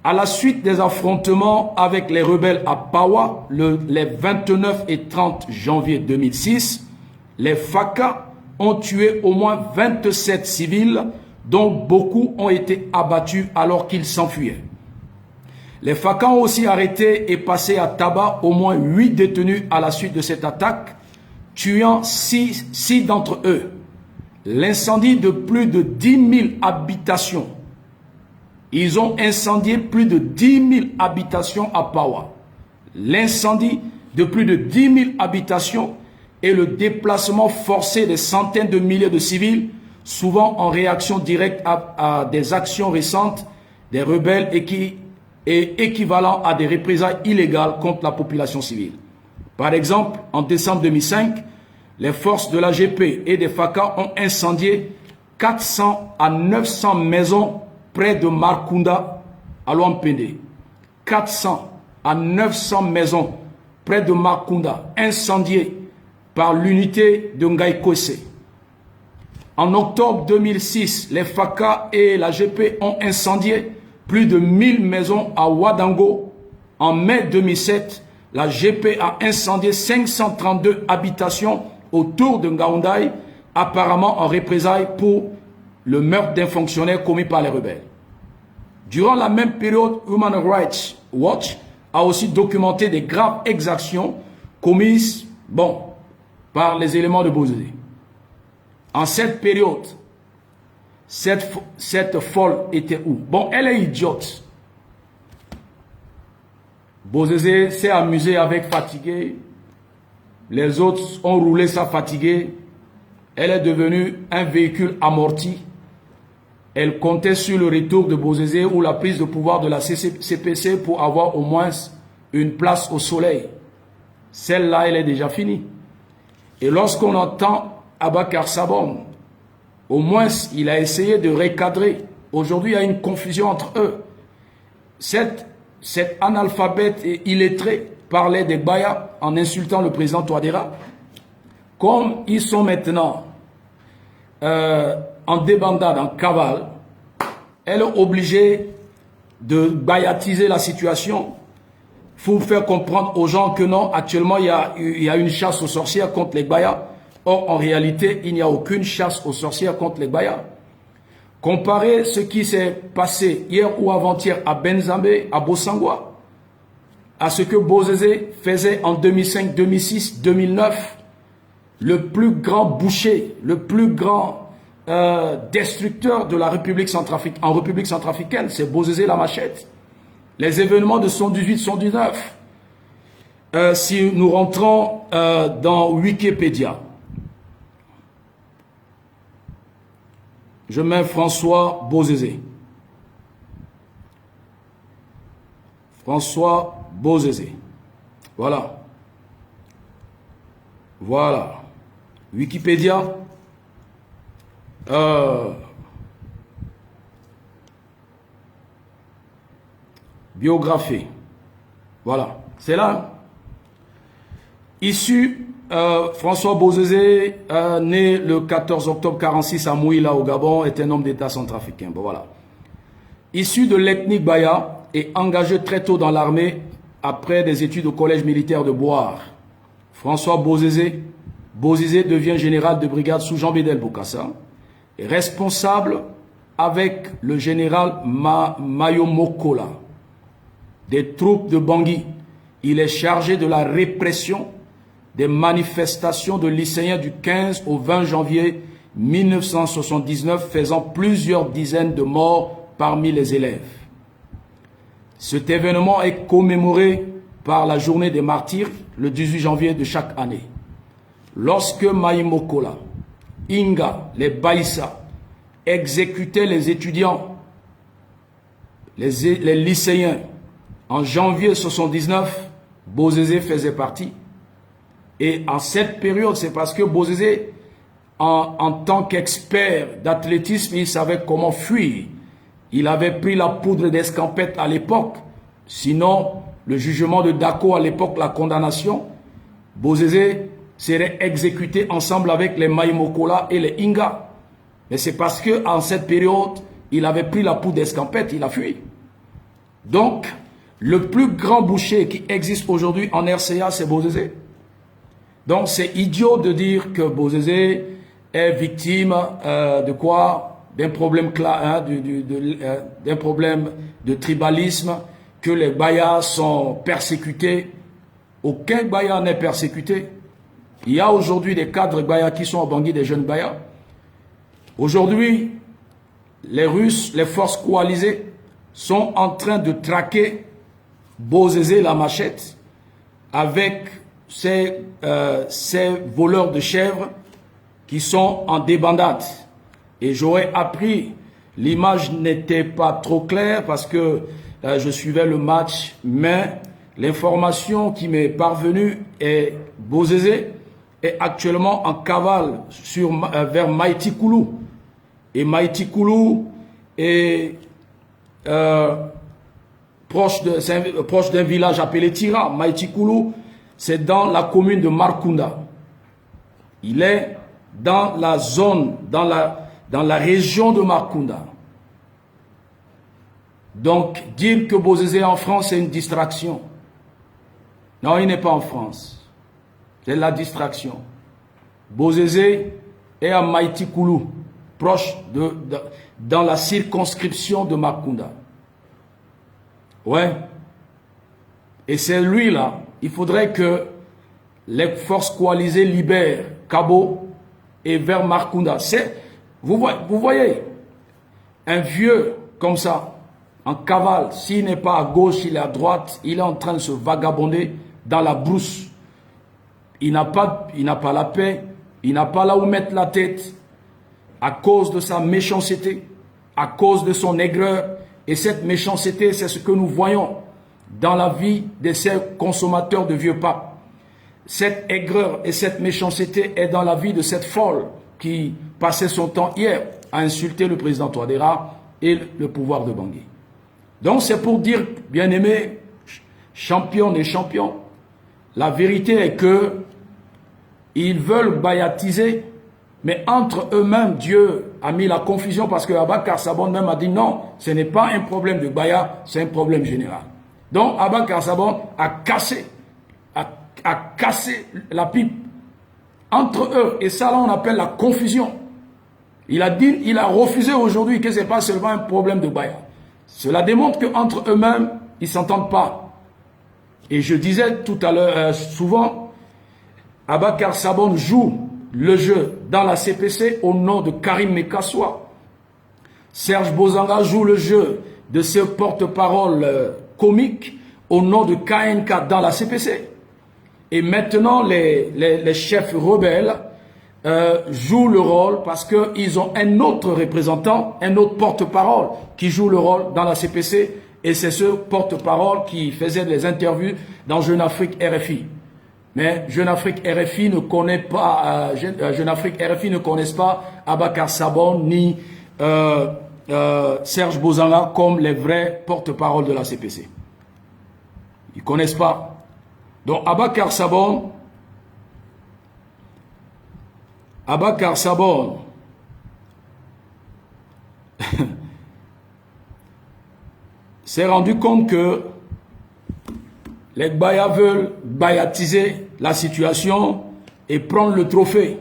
À la suite des affrontements avec les rebelles à Pawa, les 29 et 30 janvier 2006, les FACA ont tué au moins 27 civils, dont beaucoup ont été abattus alors qu'ils s'enfuyaient. Les FACA ont aussi arrêté et passé à tabac au moins 8 détenus à la suite de cette attaque, tuant 6 d'entre eux. L'incendie de plus de 10 000 habitations. Ils ont incendié plus de 10 000 habitations à Pawa. L'incendie de plus de 10 000 habitations et le déplacement forcé de centaines de milliers de civils, souvent en réaction directe à des actions récentes des rebelles et qui est équivalent à des représailles illégales contre la population civile. Par exemple, en décembre 2005, les forces de la GP et des FACA ont incendié 400 à 900 maisons près de Markunda, à Luampende. 400 à 900 maisons près de Markunda, incendiées par l'unité de Gaïkosé. En octobre 2006, les FACA et la GP ont incendié plus de 1000 maisons à Ouadango. En mai 2007, la GP a incendié 532 habitations autour de Ngaoundai, apparemment en représailles pour le meurtre d'un fonctionnaire commis par les rebelles. Durant la même période, Human Rights Watch a aussi documenté des graves exactions commises, par les éléments de Bozézé. En cette période, cette folle était où? Elle est idiote. Bozézé s'est amusé avec Fatigué. Les autres ont roulé ça Fatigué. Elle est devenue un véhicule amorti. Elle comptait sur le retour de Bozézé ou la prise de pouvoir de la CPC pour avoir au moins une place au soleil. Celle-là, elle est déjà finie. Et lorsqu'on entend Abakar Sabon, au moins il a essayé de recadrer. Aujourd'hui, il y a une confusion entre eux. Cet analphabète et illettré parlait des Baya en insultant le président Touadéra. Comme ils sont maintenant en débandade, en cavale, elle est obligée de bayatiser la situation faut faire comprendre aux gens que non, actuellement, il y a une chasse aux sorcières contre les Gbaya. Or, en réalité, il n'y a aucune chasse aux sorcières contre les Gbaya. Comparez ce qui s'est passé hier ou avant-hier à Benzambé, à Bossangwa, à ce que Bozézé faisait en 2005, 2006, 2009. Le plus grand boucher, le plus grand destructeur de la République centrafricaine, en République centrafricaine, c'est Bozézé la Machette. Les événements de 118, 119. Si nous rentrons dans Wikipédia, je mets François Bozézé. François Bozézé. Voilà. Voilà. Wikipédia. Biographie. Voilà. C'est là. Issu, François Bozézé, né le 14 octobre 46 à Mouila au Gabon, est un homme d'État centrafricain. Bon, voilà. Issu de l'ethnie Baya et engagé très tôt dans l'armée après des études au collège militaire de Boire. François Bozézé devient général de brigade sous Jean-Bédel Bokassa et responsable avec le général Mayomokola des troupes de Bangui. Il est chargé de la répression des manifestations de lycéens du 15 au 20 janvier 1979, faisant plusieurs dizaines de morts parmi les élèves. Cet événement est commémoré par la journée des martyrs le 18 janvier de chaque année. Lorsque Maïmokola, Inga, les Baïssa exécutaient les étudiants, les lycéens, en janvier 1979, Bozézé faisait partie. Et en cette période, c'est parce que Bozézé, en tant qu'expert d'athlétisme, il savait comment fuir. Il avait pris la poudre d'escampette à l'époque. Sinon, le jugement de Dako à l'époque, la condamnation, Bozézé serait exécuté ensemble avec les Maïmokola et les Inga. Mais c'est parce que en cette période, il avait pris la poudre d'escampette, il a fui. Donc, le plus grand boucher qui existe aujourd'hui en RCA, c'est Bozézé. Donc, c'est idiot de dire que Bozézé est victime de quoi? D'un problème, d'un problème de tribalisme, que les Bayas sont persécutés. Aucun Baya n'est persécuté. Il y a aujourd'hui des cadres Bayas qui sont à Bangui, des jeunes Bayas. Aujourd'hui, les Russes, les forces coalisées, sont en train de traquer Bozézé la Machette avec ces voleurs de chèvres qui sont en débandade. Et j'aurais appris, l'image n'était pas trop claire parce que je suivais le match, mais l'information qui m'est parvenue est Bozézé est actuellement en cavale vers Maïtikoulou. Et Maïtikoulou est proche d'un village appelé Tira. Maïtikoulou, c'est dans la commune de Markunda. Il est dans la zone, dans la région de Markunda. Donc, dire que Bozézé est en France, c'est une distraction. Non, il n'est pas en France. C'est la distraction. Bozézé est à Maïtikoulou, proche dans la circonscription de Markunda. Ouais. Et c'est lui là. Il faudrait que les forces coalisées libèrent Kabo et vers Markunda. Vous voyez, un vieux comme ça, en cavale, s'il n'est pas à gauche, il est à droite, il est en train de se vagabonder dans la brousse. Il n'a pas la paix, il n'a pas là où mettre la tête, à cause de sa méchanceté, à cause de son aigreur. Et cette méchanceté, c'est ce que nous voyons dans la vie de ces consommateurs de vieux papes. Cette aigreur et cette méchanceté est dans la vie de cette folle qui passait son temps hier à insulter le président Touadéra et le pouvoir de Bangui. Donc c'est pour dire, bien-aimés, champions et champions, la vérité est que ils veulent bayatiser, mais entre eux-mêmes, Dieu a mis la confusion parce que Abba Karsabon même a dit non, ce n'est pas un problème de Baya, c'est un problème général. Donc Abakar Sabon a cassé la pipe entre eux. Et ça là on appelle la confusion. Il a refusé aujourd'hui que ce n'est pas seulement un problème de Baya. Cela démontre qu'entre eux-mêmes, ils ne s'entendent pas. Et je disais tout à l'heure, souvent, Abakar Sabon joue le jeu dans la CPC au nom de Karim Mekassoua. Serge Bozanga joue le jeu de ce porte-parole comique au nom de KNK dans la CPC. Et maintenant, les chefs rebelles jouent le rôle parce qu'ils ont un autre représentant, un autre porte-parole qui joue le rôle dans la CPC. Et c'est ce porte-parole qui faisait des interviews dans Jeune Afrique RFI. Mais Jeune Afrique RFI ne connaît pas, Jeune Afrique RFI ne connaissent pas Abakar Sabon ni Serge Bozanga comme les vrais porte-parole de la CPC. Ils ne connaissent pas. Donc Abakar Sabon s'est rendu compte que les Gbaya veulent bayatiser la situation et prendre le trophée.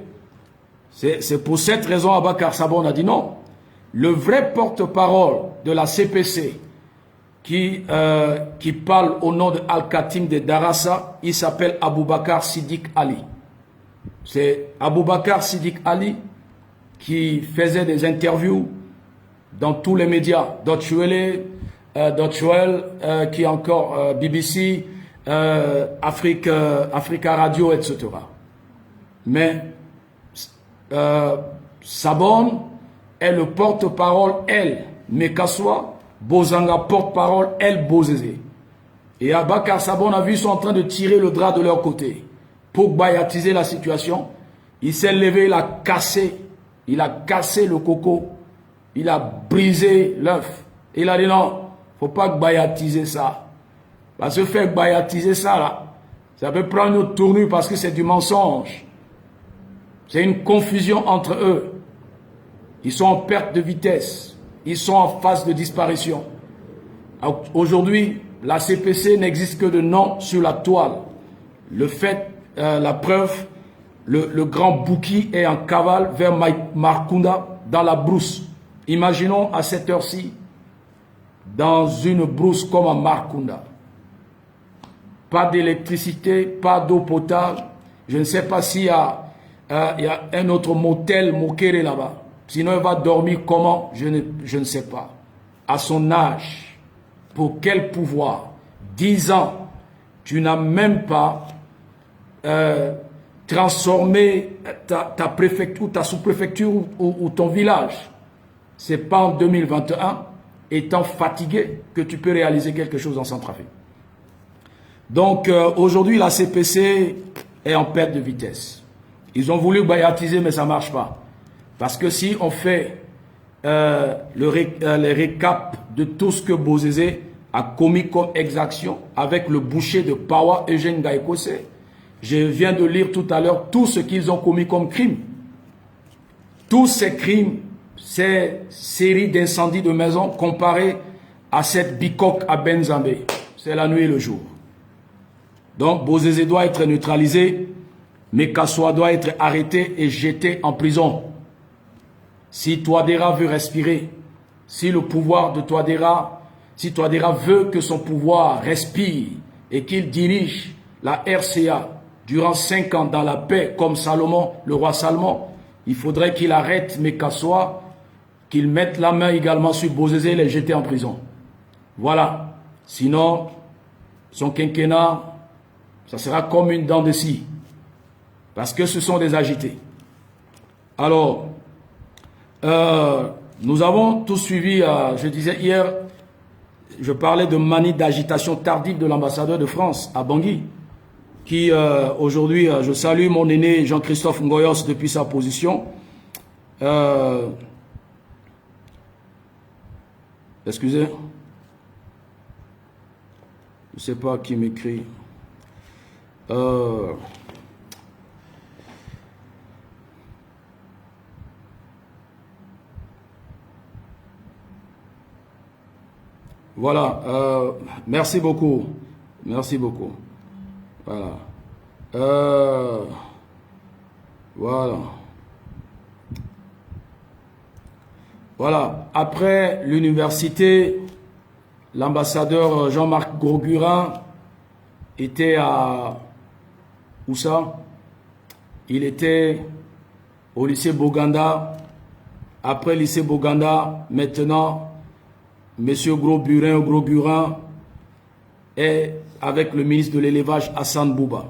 C'est pour cette raison Abakar Sabon a dit non. Le vrai porte-parole de la CPC qui parle au nom de Al-Khatim de Darassa, il s'appelle Aboubakar Siddiq Ali. C'est Aboubakar Siddiq Ali qui faisait des interviews dans tous les médias, Deutsche Welle, qui est encore BBC, Africa Radio, etc. Mais Sabon est le porte-parole, elle, Mekassoua, Bozanga porte-parole, elle, Bozézé. Et Abakar Sabon a vu, ils sont en train de tirer le drap de leur côté pour bayatiser la situation. Il s'est levé, il a cassé le coco, il a brisé l'œuf. Il a dit non, faut pas bayatiser ça. Parce que faire bayatiser ça là, ça peut prendre une tournure parce que c'est du mensonge. C'est une confusion entre eux. Ils sont en perte de vitesse. Ils sont en phase de disparition. Aujourd'hui, la CPC n'existe que de nom sur la toile. Le fait, la preuve, le grand Bouki est en cavale vers Markunda dans la brousse. Imaginons à cette heure-ci, dans une brousse comme à Markunda. Pas d'électricité, pas d'eau potable. Je ne sais pas s'il y a un autre motel Mokere là-bas. Sinon, il va dormir comment? Je ne sais pas. À son âge, pour quel pouvoir? 10 ans, tu n'as même pas transformé ta préfecture, ta sous-préfecture ou ton village. C'est pas en 2021, étant fatigué, que tu peux réaliser quelque chose en Centrafrique. Donc, aujourd'hui, la CPC est en perte de vitesse. Ils ont voulu bayatiser, mais ça ne marche pas. Parce que si on fait les récaps de tout ce que Bozézé a commis comme exaction avec le boucher de Pawa, Eugène Gaïkose, je viens de lire tout à l'heure tout ce qu'ils ont commis comme crime. Tous ces crimes, ces séries d'incendies de maisons comparées à cette bicoque à Benzambé. C'est la nuit et le jour. Donc Bozézé doit être neutralisé, Mekassoua doit être arrêté et jeté en prison. Si Touadéra veut respirer, si le pouvoir de Touadéra, si Touadéra veut que son pouvoir respire et qu'il dirige la RCA durant 5 ans dans la paix comme Salomon, le roi Salomon, il faudrait qu'il arrête Mekassoua, qu'il mette la main également sur Bozézé et les jeter en prison. Voilà. Sinon, son quinquennat, ça sera comme une dent de scie. Parce que ce sont des agités. Alors, nous avons tous suivi, je disais hier, je parlais de manie d'agitation tardive de l'ambassadeur de France à Bangui, qui aujourd'hui, je salue mon aîné Jean-Christophe Ngoyos depuis sa position. Excusez, je ne sais pas qui m'écrit. Voilà. Merci beaucoup. Merci beaucoup. Voilà. Voilà. Voilà. Après l'université, l'ambassadeur Jean-Marc Grosgurin était à... Où ça? Il était au lycée Boganda. Après le lycée Boganda, maintenant, Monsieur Grosgurin est avec le ministre de l'élevage Hassan Bouba.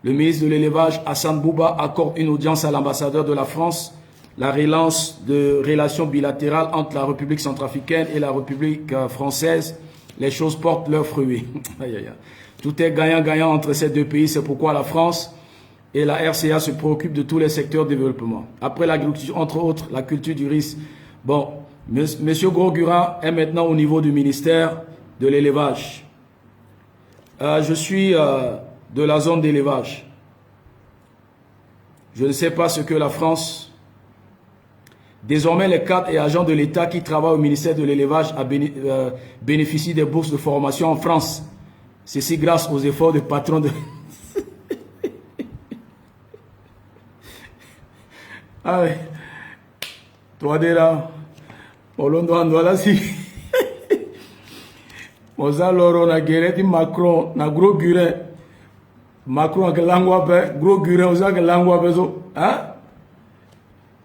Le ministre de l'élevage Hassan Bouba accorde une audience à l'ambassadeur de la France, la relance de relations bilatérales entre la République centrafricaine et la République française. Les choses portent leurs fruits. Tout est gagnant-gagnant entre ces deux pays, c'est pourquoi la France et la RCA se préoccupent de tous les secteurs de développement. Après l'agriculture, entre autres, la culture du riz. Bon, Monsieur Grosgurin est maintenant au niveau du ministère de l'élevage. Je suis de la zone d'élevage. Je ne sais pas ce que la France... Désormais, les cadres et agents de l'État qui travaillent au ministère de l'élevage bénéficient des bourses de formation en France. Ceci grâce aux efforts des patrons de... Ah oui. Toi, là. Voilà si. Moza loro na gereti Macron na gros gurin. Macron ke langwa pe gros gurin oza ke langwa pe so. Hein?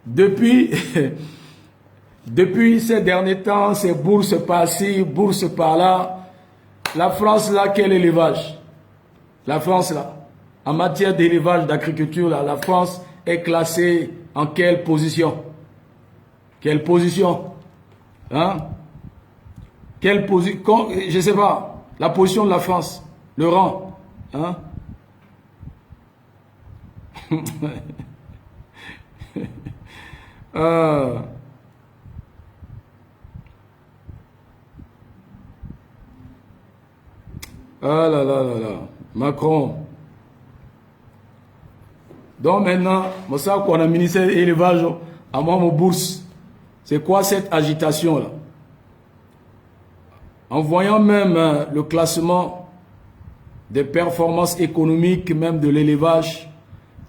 Depuis ces derniers temps, ces bourses par-ci, bourses par-là, la France là, quel élevage? La France là, en matière d'élevage, d'agriculture là, la France est classée en quelle position? Quelle position? Hein? Quelle position? Je ne sais pas. La position de la France, le rang. Hein? Ah là là là là. Macron. Donc maintenant, moi ça qu'on a ministère de l'élevage à moi mon bourse. C'est quoi cette agitation là? En voyant même le classement des performances économiques même de l'élevage,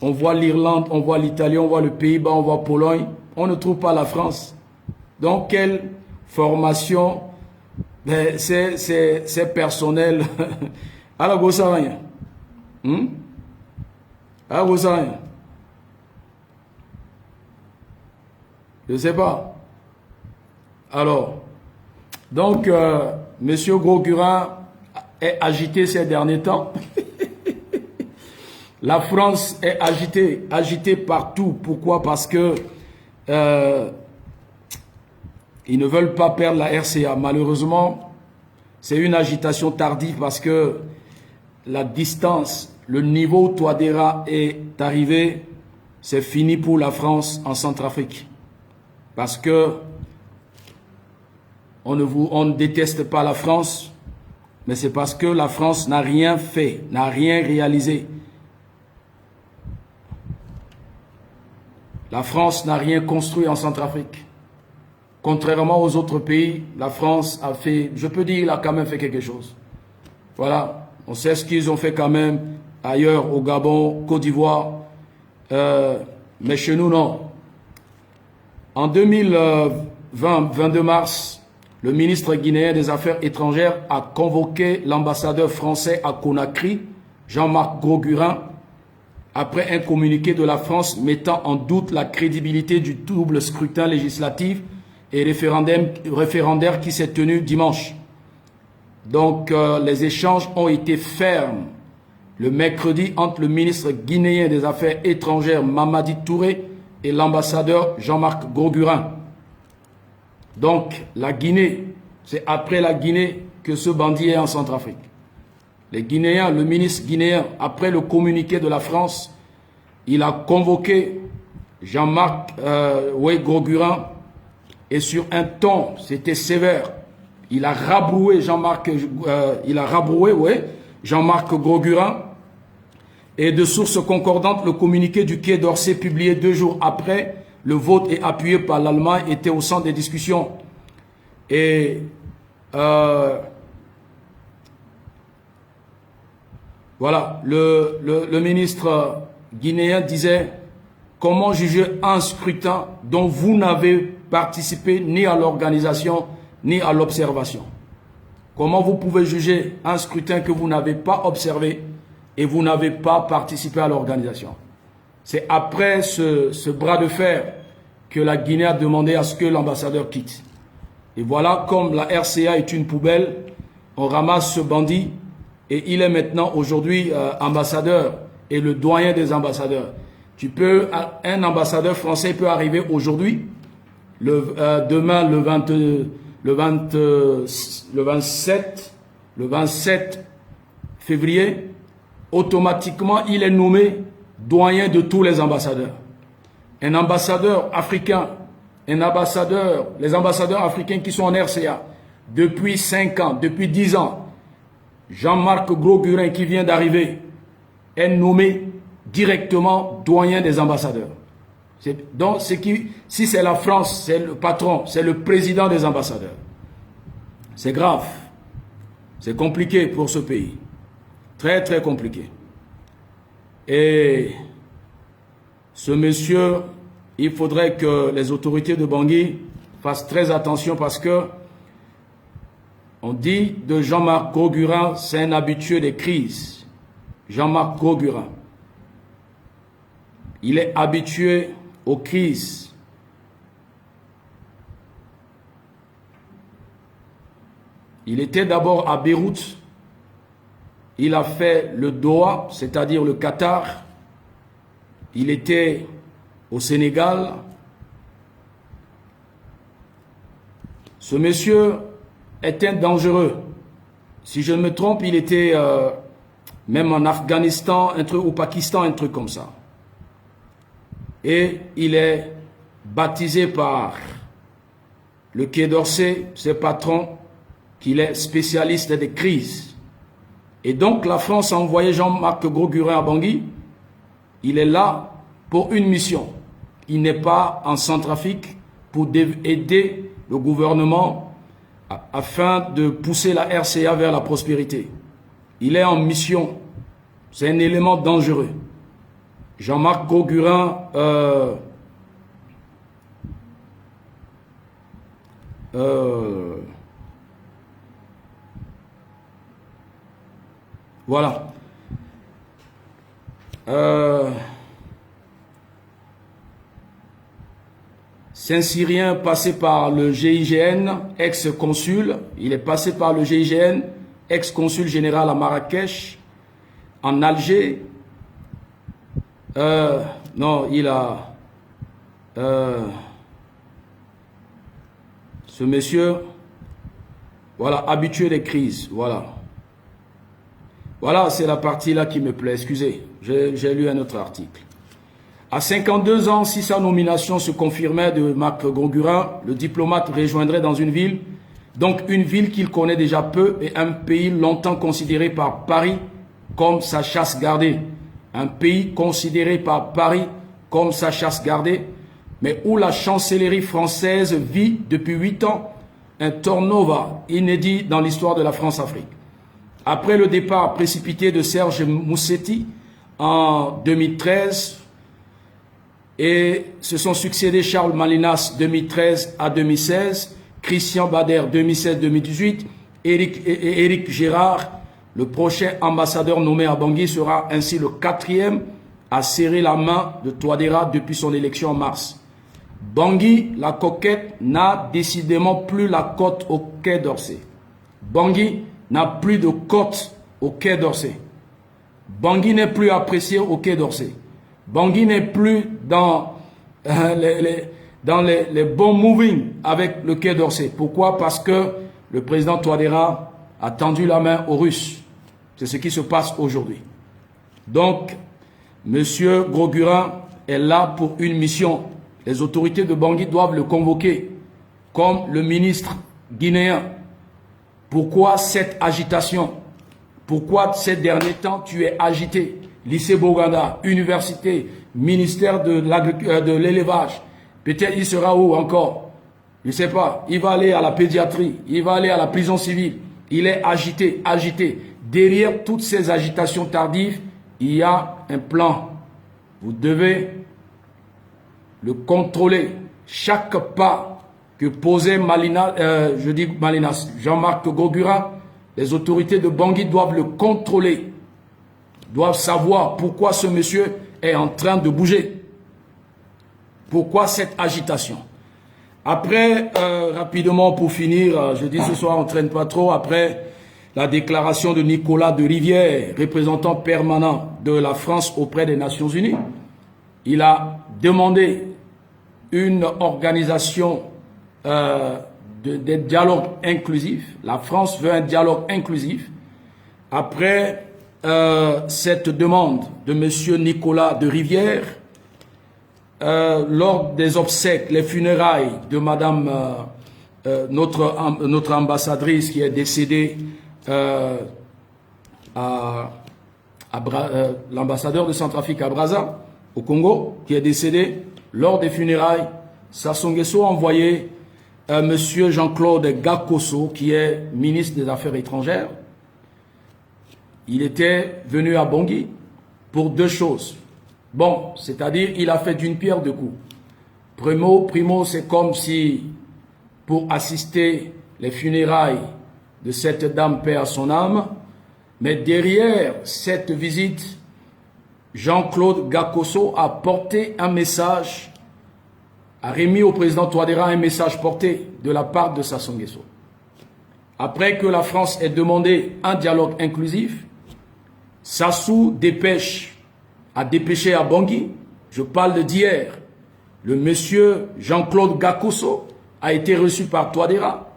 on voit l'Irlande, on voit l'Italie, on voit le Pays-Bas, on voit Pologne. On ne trouve pas la France. Donc, quelle formation c'est personnel. Alors, vous savez rien. Alors, vous savez rien. Je ne sais pas. Alors, donc, Monsieur Grosgurin est agité ces derniers temps. La France est agitée partout. Pourquoi? Parce que ils ne veulent pas perdre la RCA. Malheureusement, c'est une agitation tardive parce que la distance, le niveau où Touadéra est arrivé, c'est fini pour la France en Centrafrique. Parce que on ne déteste pas la France, mais c'est parce que la France n'a rien fait, n'a rien réalisé. La France n'a rien construit en Centrafrique. Contrairement aux autres pays, la France a fait, je peux dire, il a quand même fait quelque chose. Voilà, on sait ce qu'ils ont fait quand même ailleurs, au Gabon, Côte d'Ivoire, mais chez nous, non. En 22 mars, le ministre guinéen des Affaires étrangères a convoqué l'ambassadeur français à Conakry, Jean-Marc Grosgurin, après un communiqué de la France mettant en doute la crédibilité du double scrutin législatif et référendaire qui s'est tenu dimanche. Donc, les échanges ont été fermes le mercredi entre le ministre guinéen des Affaires étrangères Mamadi Touré et l'ambassadeur Jean-Marc Grosgurin. Donc, la Guinée, c'est après la Guinée que ce bandit est en Centrafrique. Les Guinéens, le ministre guinéen, après le communiqué de la France, il a convoqué Jean-Marc Grosgurin et sur un ton, c'était sévère. Il a rabroué Jean-Marc Grosgurin et de sources concordantes, le communiqué du Quai d'Orsay publié 2 jours après le vote et appuyé par l'Allemagne était au centre des discussions. Et voilà, le ministre guinéen disait comment juger un scrutin dont vous n'avez participé ni à l'organisation ni à l'observation. Comment vous pouvez juger un scrutin que vous n'avez pas observé et vous n'avez pas participé à l'organisation? C'est après ce bras de fer que la Guinée a demandé à ce que l'ambassadeur quitte. Et voilà, comme la RCA est une poubelle, on ramasse ce bandit et il est maintenant aujourd'hui ambassadeur et le doyen des ambassadeurs. Un ambassadeur français peut arriver aujourd'hui, demain le 27 février, automatiquement il est nommé doyen de tous les ambassadeurs. Un ambassadeur africain, les ambassadeurs africains qui sont en RCA depuis 5 ans, depuis 10 ans, Jean-Marc Gros-Gurin qui vient d'arriver est nommé directement doyen des ambassadeurs. Donc, si c'est la France, c'est le patron, c'est le président des ambassadeurs. C'est grave. C'est compliqué pour ce pays. Très, très compliqué. Et ce monsieur, il faudrait que les autorités de Bangui fassent très attention parce que on dit de Jean-Marc Gros-Gurin, c'est un habitué des crises. Jean-Marc Gros-Gurin. Il est habitué aux crises. Il était d'abord à Beyrouth. Il a fait le Doha, c'est-à-dire le Qatar. Il était au Sénégal. Ce monsieur était dangereux. Si je ne me trompe, il était même en Afghanistan, au Pakistan, un truc comme ça. Et il est baptisé par le Quai d'Orsay, ses patrons, qu'il est spécialiste des crises. Et donc la France a envoyé Jean-Marc Gros-Gurin à Bangui. Il est là pour une mission. Il n'est pas en Centrafrique pour aider le gouvernement afin de pousser la RCA vers la prospérité. Il est en mission. C'est un élément dangereux. Jean-Marc Gros-Gurin voilà. C'est un Syrien passé par le GIGN, ex-consul. Il est passé par le GIGN, ex-consul général à Marrakech, en Alger. Non, il a... ce monsieur, voilà, habitué des crises, voilà. Voilà, c'est la partie là qui me plaît, excusez, j'ai lu un autre article. À 52 ans, si sa nomination se confirmait de Marc Gros-Gurin, le diplomate rejoindrait dans une ville, donc une ville qu'il connaît déjà peu et un pays longtemps considéré par Paris comme sa chasse gardée. Un pays considéré par Paris comme sa chasse gardée, mais où la chancellerie française vit depuis 8 ans un turnover inédit dans l'histoire de la France-Afrique. Après le départ précipité de Serge Moussetti en 2013, et se sont succédés Charles Malinas 2013 à 2016, Christian Bader 2016-2018, Éric Gérard, le prochain ambassadeur nommé à Bangui, sera ainsi le 4e à serrer la main de Touadéra depuis son élection en mars. Bangui, la coquette, n'a décidément plus la cote au Quai d'Orsay. Bangui n'a plus de cote au Quai d'Orsay. Bangui n'est plus apprécié au Quai d'Orsay. Bangui n'est plus dans les bons moving avec le Quai d'Orsay. Pourquoi? Parce que le président Touadéra a tendu la main aux Russes. C'est ce qui se passe aujourd'hui. Donc, M. Gros-Gurin est là pour une mission. Les autorités de Bangui doivent le convoquer comme le ministre guinéen. Pourquoi cette agitation? Pourquoi ces derniers temps tu es agité? Lycée Boganda, université, ministère de l'élevage. Peut-être il sera où encore? je ne sais pas, il va aller à la pédiatrie, il va aller à la prison civile. Il est agité, agité. Derrière toutes ces agitations tardives, il y a un plan. Vous devez le contrôler. Chaque pas que posait Jean-Marc Gogura, les autorités de Bangui doivent le contrôler. Doivent savoir pourquoi ce monsieur est en train de bouger. Pourquoi cette agitation? Après, rapidement pour finir, je dis ce soir on ne traîne pas trop, après la déclaration de Nicolas de Rivière, représentant permanent de la France auprès des Nations Unies, il a demandé une organisation de dialogue inclusif. La France veut un dialogue inclusif. Après cette demande de M. Nicolas de Rivière, lors des obsèques, les funérailles de Madame, notre ambassadrice qui est décédée, l'ambassadeur de Centrafrique à Brazza, au Congo, qui est décédé, lors des funérailles, Sassou Nguesso a envoyé M. Jean-Claude Gakoso, qui est ministre des Affaires étrangères. Il était venu à Bangui pour deux choses. Bon, c'est-à-dire, il a fait d'une pierre deux coups. Primo, c'est comme si, pour assister les funérailles de cette dame, paix à son âme, mais derrière cette visite, Jean-Claude Gakoso a porté un message, a remis au président Touadéra un message porté de la part de Sassou Nguesso. Après que la France ait demandé un dialogue inclusif, Sassou a dépêché à Bangui, je parle d'hier, le monsieur Jean-Claude Gakoso a été reçu par Touadéra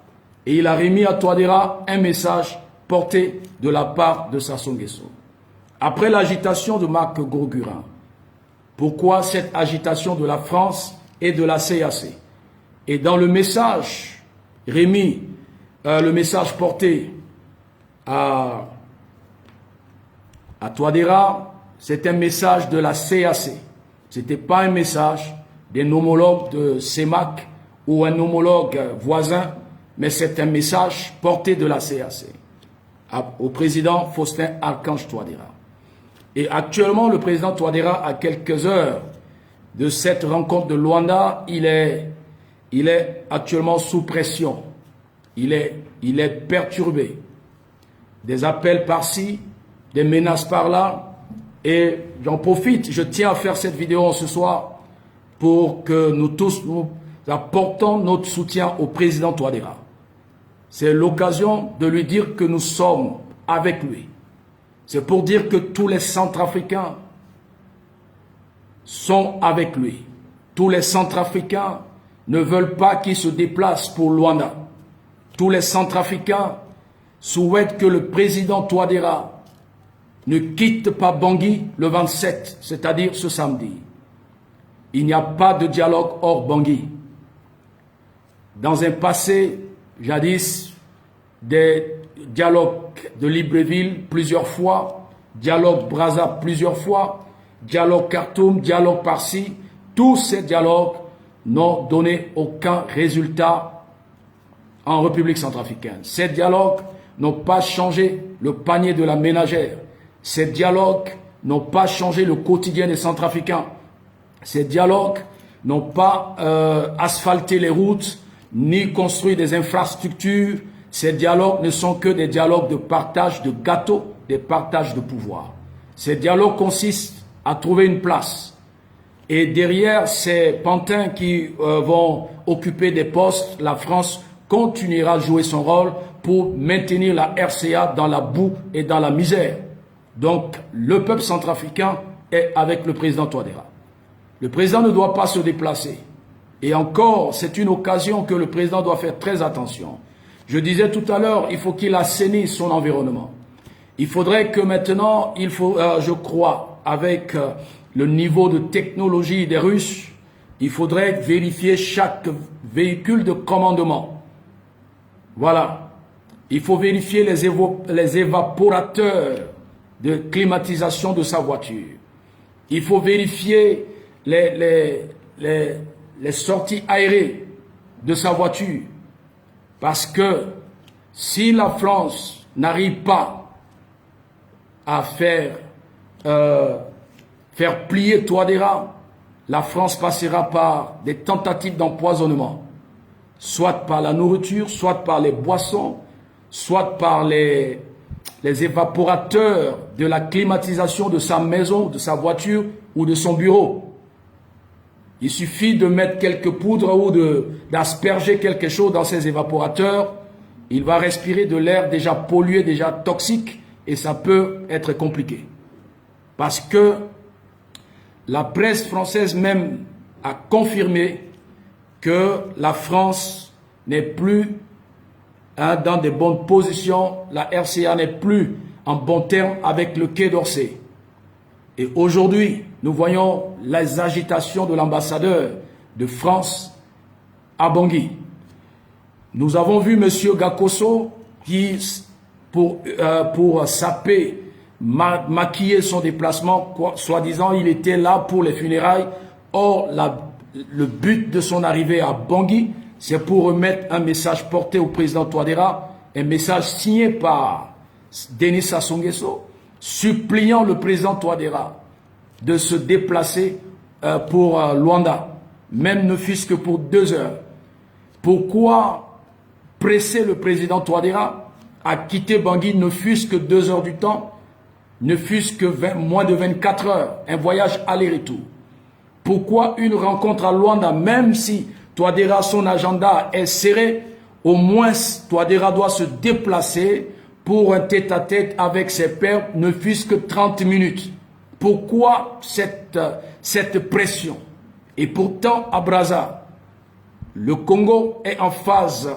et il a remis à Touadéra un message porté de la part de Sassou Nguesso. Après l'agitation de Marc Gogura, pourquoi cette agitation de la France et de la CAC? Et dans le message remis, le message porté à Touadéra, c'est un message de la CAC. Ce n'était pas un message d'un homologue de CEMAC ou un homologue voisin, mais c'est un message porté de la CAC au président Faustin Archange Touadéra. Et actuellement, le président Touadéra, à quelques heures de cette rencontre de Luanda, il est actuellement sous pression. Il est perturbé. Des appels par-ci, des menaces par-là. Et j'en profite, je tiens à faire cette vidéo ce soir pour que nous tous, nous apportons notre soutien au président Touadéra. C'est l'occasion de lui dire que nous sommes avec lui. C'est pour dire que tous les Centrafricains sont avec lui. Tous les Centrafricains ne veulent pas qu'il se déplace pour Luanda. Tous les Centrafricains souhaitent que le président Touadéra ne quitte pas Bangui le 27, c'est-à-dire ce samedi. Il n'y a pas de dialogue hors Bangui. Dans un passé, jadis, des dialogues de Libreville plusieurs fois, dialogue Brazza plusieurs fois, dialogue Khartoum, dialogue par-ci, tous ces dialogues n'ont donné aucun résultat en République centrafricaine. Ces dialogues n'ont pas changé le panier de la ménagère. Ces dialogues n'ont pas changé le quotidien des Centrafricains. Ces dialogues n'ont pas asphalté les routes, ni construit des infrastructures. Ces dialogues ne sont que des dialogues de partage de gâteaux, des partages de pouvoir. Ces dialogues consistent à trouver une place. Et derrière ces pantins qui vont occuper des postes, la France continuera à jouer son rôle pour maintenir la RCA dans la boue et dans la misère. Donc, le peuple centrafricain est avec le président Touadéra. Le président ne doit pas se déplacer. Et encore, c'est une occasion que le président doit faire très attention. Je disais tout à l'heure, il faut qu'il assainisse son environnement. Il faudrait que maintenant, je crois, avec le niveau de technologie des Russes, il faudrait vérifier chaque véhicule de commandement. Voilà. Il faut vérifier les évaporateurs de climatisation de sa voiture. Il faut vérifier les sorties aérées de sa voiture. Parce que si la France n'arrive pas à faire plier Touadéra, la France passera par des tentatives d'empoisonnement, soit par la nourriture, soit par les boissons, soit par les évaporateurs de la climatisation de sa maison, de sa voiture ou de son bureau. Il suffit de mettre quelques poudres ou d'asperger quelque chose dans ces évaporateurs. Il va respirer de l'air déjà pollué, déjà toxique, et ça peut être compliqué. Parce que la presse française même a confirmé que la France n'est plus dans de bonnes positions, la RCA n'est plus en bon terme avec le Quai d'Orsay. Et aujourd'hui, nous voyons les agitations de l'ambassadeur de France à Bangui. Nous avons vu M. Gakoso qui, pour saper, maquiller son déplacement, soi-disant il était là pour les funérailles. Or, le but de son arrivée à Bangui, c'est pour remettre un message porté au président Touadéra, un message signé par Denis Sassou Nguesso, suppliant le président Touadéra de se déplacer pour Luanda, même ne fût-ce que pour 2 heures. Pourquoi presser le président Touadéra à quitter Bangui, ne fût-ce que 2 heures du temps, ne fût-ce que moins de 24 heures, un voyage aller-retour? Pourquoi une rencontre à Luanda, même si Touadéra, son agenda est serré, au moins Touadéra doit se déplacer pour un tête-à-tête avec ses pairs, ne fût-ce que 30 minutes. Pourquoi cette pression? Et pourtant, à Brazza, le Congo est en phase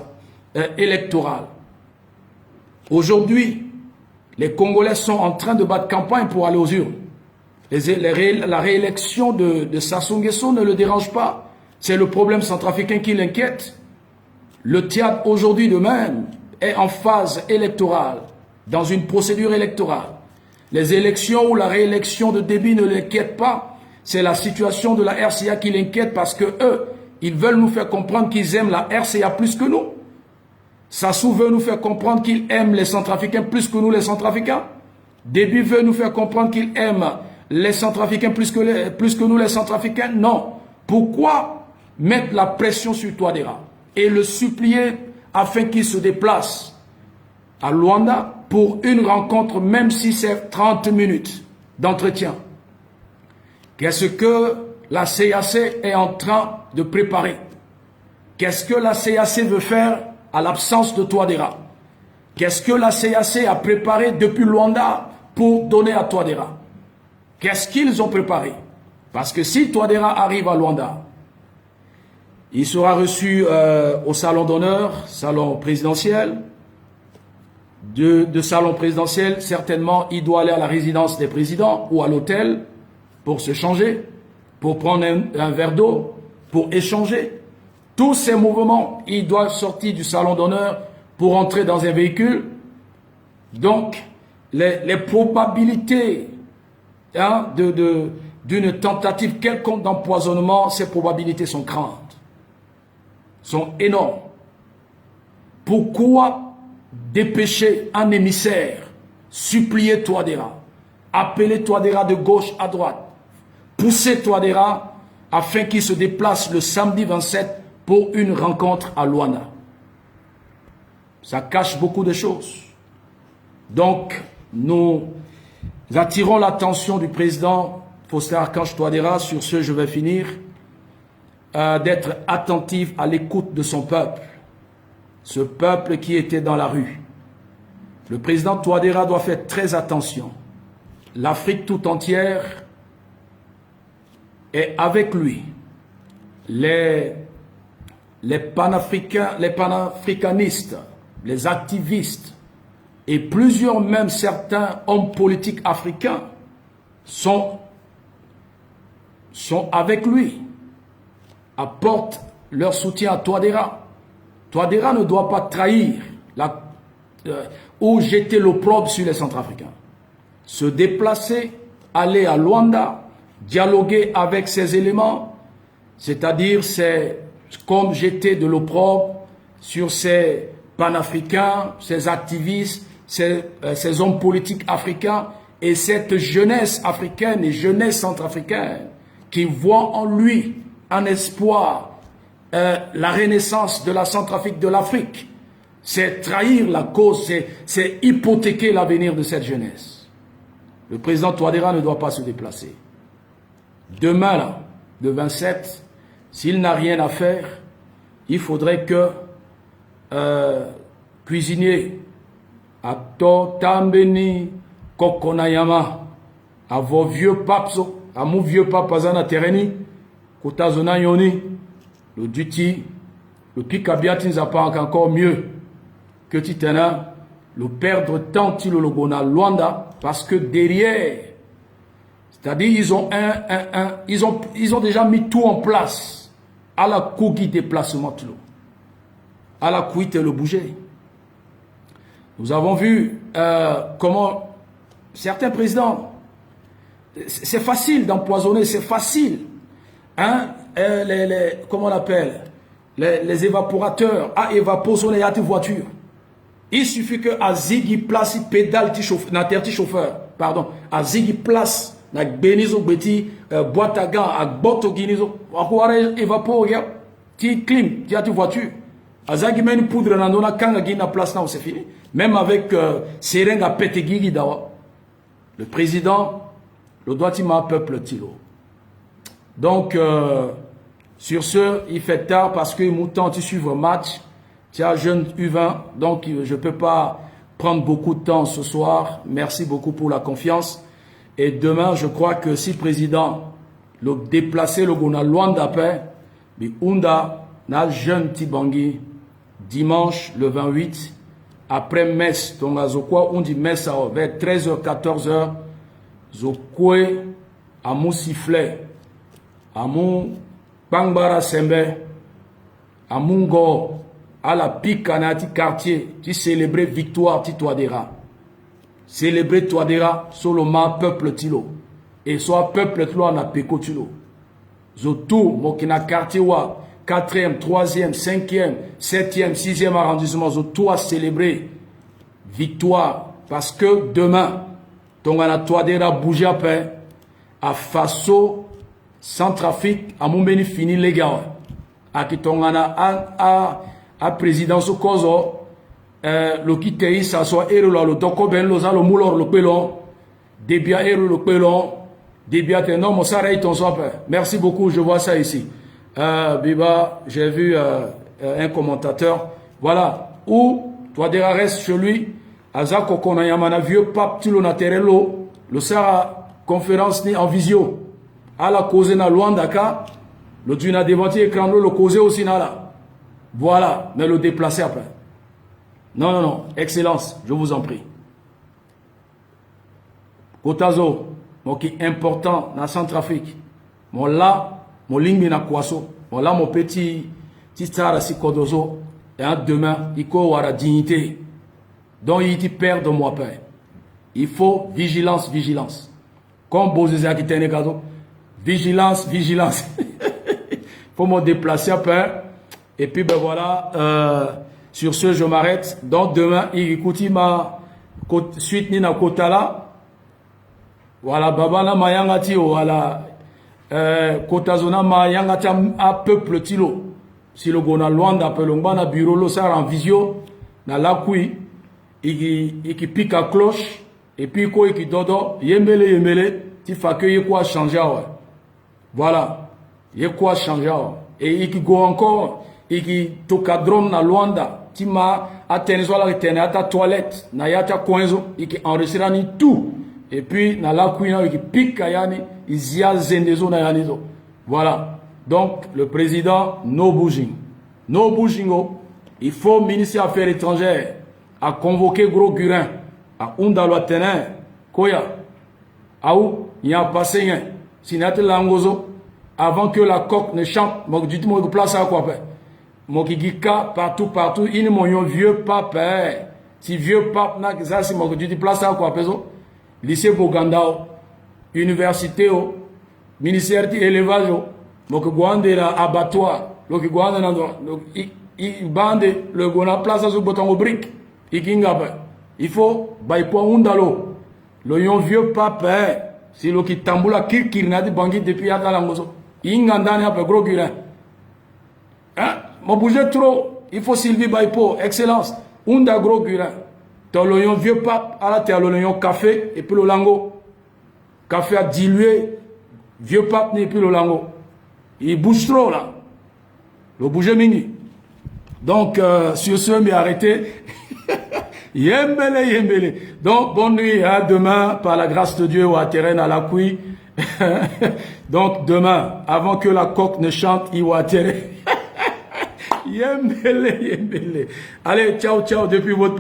électorale. Aujourd'hui, les Congolais sont en train de battre campagne pour aller aux urnes. La réélection de Sassou Nguesso ne le dérange pas. C'est le problème centrafricain qui l'inquiète. Le Tchad, aujourd'hui de même, est en phase électorale, dans une procédure électorale. Les élections ou la réélection de Déby ne l'inquiètent pas. C'est la situation de la RCA qui l'inquiète parce que eux, ils veulent nous faire comprendre qu'ils aiment la RCA plus que nous. Sassou veut nous faire comprendre qu'il aime les Centrafricains plus que nous les Centrafricains. Déby veut nous faire comprendre qu'il aime les Centrafricains plus que nous les Centrafricains. Non. Pourquoi mettre la pression sur Touadéra et le supplier afin qu'il se déplace à Luanda pour une rencontre, même si c'est 30 minutes d'entretien? Qu'est-ce que la CAC est en train de préparer? Qu'est-ce que la CAC veut faire à l'absence de Touadéra? Qu'est-ce que la CAC a préparé depuis Luanda pour donner à Touadéra? Qu'est-ce qu'ils ont préparé? Parce que si Touadéra arrive à Luanda, il sera reçu au salon d'honneur, salon présidentiel. De salon présidentiel, certainement, il doit aller à la résidence des présidents ou à l'hôtel pour se changer, pour prendre un verre d'eau, pour échanger. Tous ces mouvements, il doit sortir du salon d'honneur pour entrer dans un véhicule. Donc, les probabilités d'une tentative quelconque d'empoisonnement, ces probabilités sont grandes, sont énormes. Pourquoi dépêcher un émissaire, supplier Touadéra, appeler Touadéra de gauche à droite, pousser Touadéra afin qu'il se déplace le samedi 27 pour une rencontre à Luanda? Ça cache beaucoup de choses. Donc, nous attirons l'attention du président Faustin Archange Touadéra, sur ce je vais finir, d'être attentif à l'écoute de son peuple. Ce peuple qui était dans la rue. Le président Touadéra doit faire très attention. L'Afrique tout entière est avec lui. Les panafricanistes, les activistes et plusieurs, même certains hommes politiques africains sont avec lui, apportent leur soutien à Touadéra. Touadéra ne doit pas trahir ou jeter l'opprobre sur les Centrafricains. Se déplacer, aller à Luanda, dialoguer avec ces éléments, c'est-à-dire ces comme jeter de l'opprobre sur ces panafricains, ces activistes, ces hommes politiques africains et cette jeunesse africaine et jeunesse centrafricaine qui voient en lui un espoir, la renaissance de la Centrafrique, de l'Afrique. C'est trahir la cause, c'est hypothéquer l'avenir de cette jeunesse. Le président Touadéra ne doit pas se déplacer. Demain, là, le 27, s'il n'a rien à faire, il faudrait que cuisinier à Totambeni, Kokonayama, à vos vieux papes, à mon vieux pape Azana Tereni, Kotazona Yoni, le duty, le Pikabiatin Zapank encore mieux que Titana, le perdre tant il le Gona Luanda, parce que derrière, c'est-à-dire ils ont déjà mis tout en place à la Kougi déplacement de l'eau, à la Kouite le bouger. Nous avons vu comment certains présidents, c'est facile d'empoisonner, c'est facile. Hein? Comment on appelle les évaporateurs à évaporer à tes voitures. Il suffit que Azigi place pédale ti chauffeur, pardon, Azigi place na benizo beti boîte à gants à boto guinizo akware évaporer ti clim ti à tes voitures. Azagi mène poudre na dona kanga gina place là c'est fini. Même avec Serenga Petegigi dawa. Le président le doit il peuple tilo. Donc sur ce, il fait tard parce que Mouton tu suivre match. Tu as jeune U20, donc je ne peux pas prendre beaucoup de temps ce soir. Merci beaucoup pour la confiance. Et demain, je crois que si le président le déplacer le gona loin d'après, mais Ounda n'a jeune Tibangi dimanche le 28 après messe. Donc on dit messe vers 13h 14h. Zokwe à mon sifflet, à mon Bangbara Sembe, à mon go. À la Picanati quartier, qui célébrait victoire ti Touadéra. Célébrer Touadéra sur le ma peuple tilo. Et soit peuple tilo en a péco tilo. Zotou, mokina quartier wa, 4e, 3e, 5e, 7e, 6e arrondissement, zotou a célébré victoire. Parce que demain, tongana Touadéra bouger après, à Faso, Centrafrique, à Moubeni fini les gars. À qui tongana à présidence kozo le kitei ça soit ero le doko ben lo za le moulor le pelon débia ero le pelon débia non mon sarai ton sope. Merci beaucoup, je vois ça ici. Biba, j'ai vu un commentateur, voilà, où Touadéra reste chez lui azako kona yamana vieux pape tilo na terelo le sara conférence ni en visio à la cause na Luandaka le duna devant écran le cause aussi na là. Voilà, mais le déplacer après. Non, non, non, excellence, je vous en prie. Kotazo, mon qui est important dans la Centrafrique. Mon là, mon ligne na Kwaso. Mon là, mon petit tsara si Kodozo. Et demain, il faut avoir la dignité. Donc, il perd de moi père. Il faut vigilance, vigilance. Comme Bozézia qui tenait cadeau. Vigilance, vigilance. Il faut me déplacer après. Et puis, ben voilà, sur ce, je m'arrête. Donc, demain, il écoute ma suite ni na Kotala. Voilà, Babana Mayangati, voilà, Kotazona Mayangati à peuple tilo. Si le gona loin d'Apelomba, na bureau, lo sar en visio, na la kui, il pique à cloche, et puis quoi, il dodo, yemele, tu fais que y quoi changer, ouais. Voilà, y quoi changer, et il go encore, il toka drone na Luanda, tu m'as atteint la à ta toilette, na yata coinzo, il enregistre ni tout. Et puis, na la kuina, il pique à yani, il y a zendezo na yanizo. Voilà. Donc, le président, no bouging. No bouging, il faut, ministre des Affaires étrangères, à convoquer Gros Gurin, à Undalo Tenin, Koya, à où il y a passé un, sinate langozo, avant que la coque ne chante, moi, du tout, place à quoi, Mokigika, partout, il y a un vieux pape, si vieux pape, n'a que ça, si moi, du tout, place à quoi, lycée Bogandao, université, ministère d'élevage, mok gwande la abattoir, lo ki gwana na do i bande le gona place sur bouton brique i kinga ba il faut bay po undalo lo yon vieux pape si lo ki tambula kirkir na di bangi depuis atala ngoso inga ndani hapa gros gurin hein mo bouger trop il faut Sylvie Baypo excellence unda gros gurin to lo yon vieux pape ala te lo yon café et puis le lango café a dilué vieux pape ni puis le lango il bouge trop là le bouger mingi donc sur ce mais arrêtez Yembele, yembele. Donc, bonne nuit, à demain, par la grâce de Dieu, ou à terrain à la couille. Donc, demain, avant que la coque ne chante, il va terrain. Yembele, yembele. Allez, ciao, ciao, depuis votre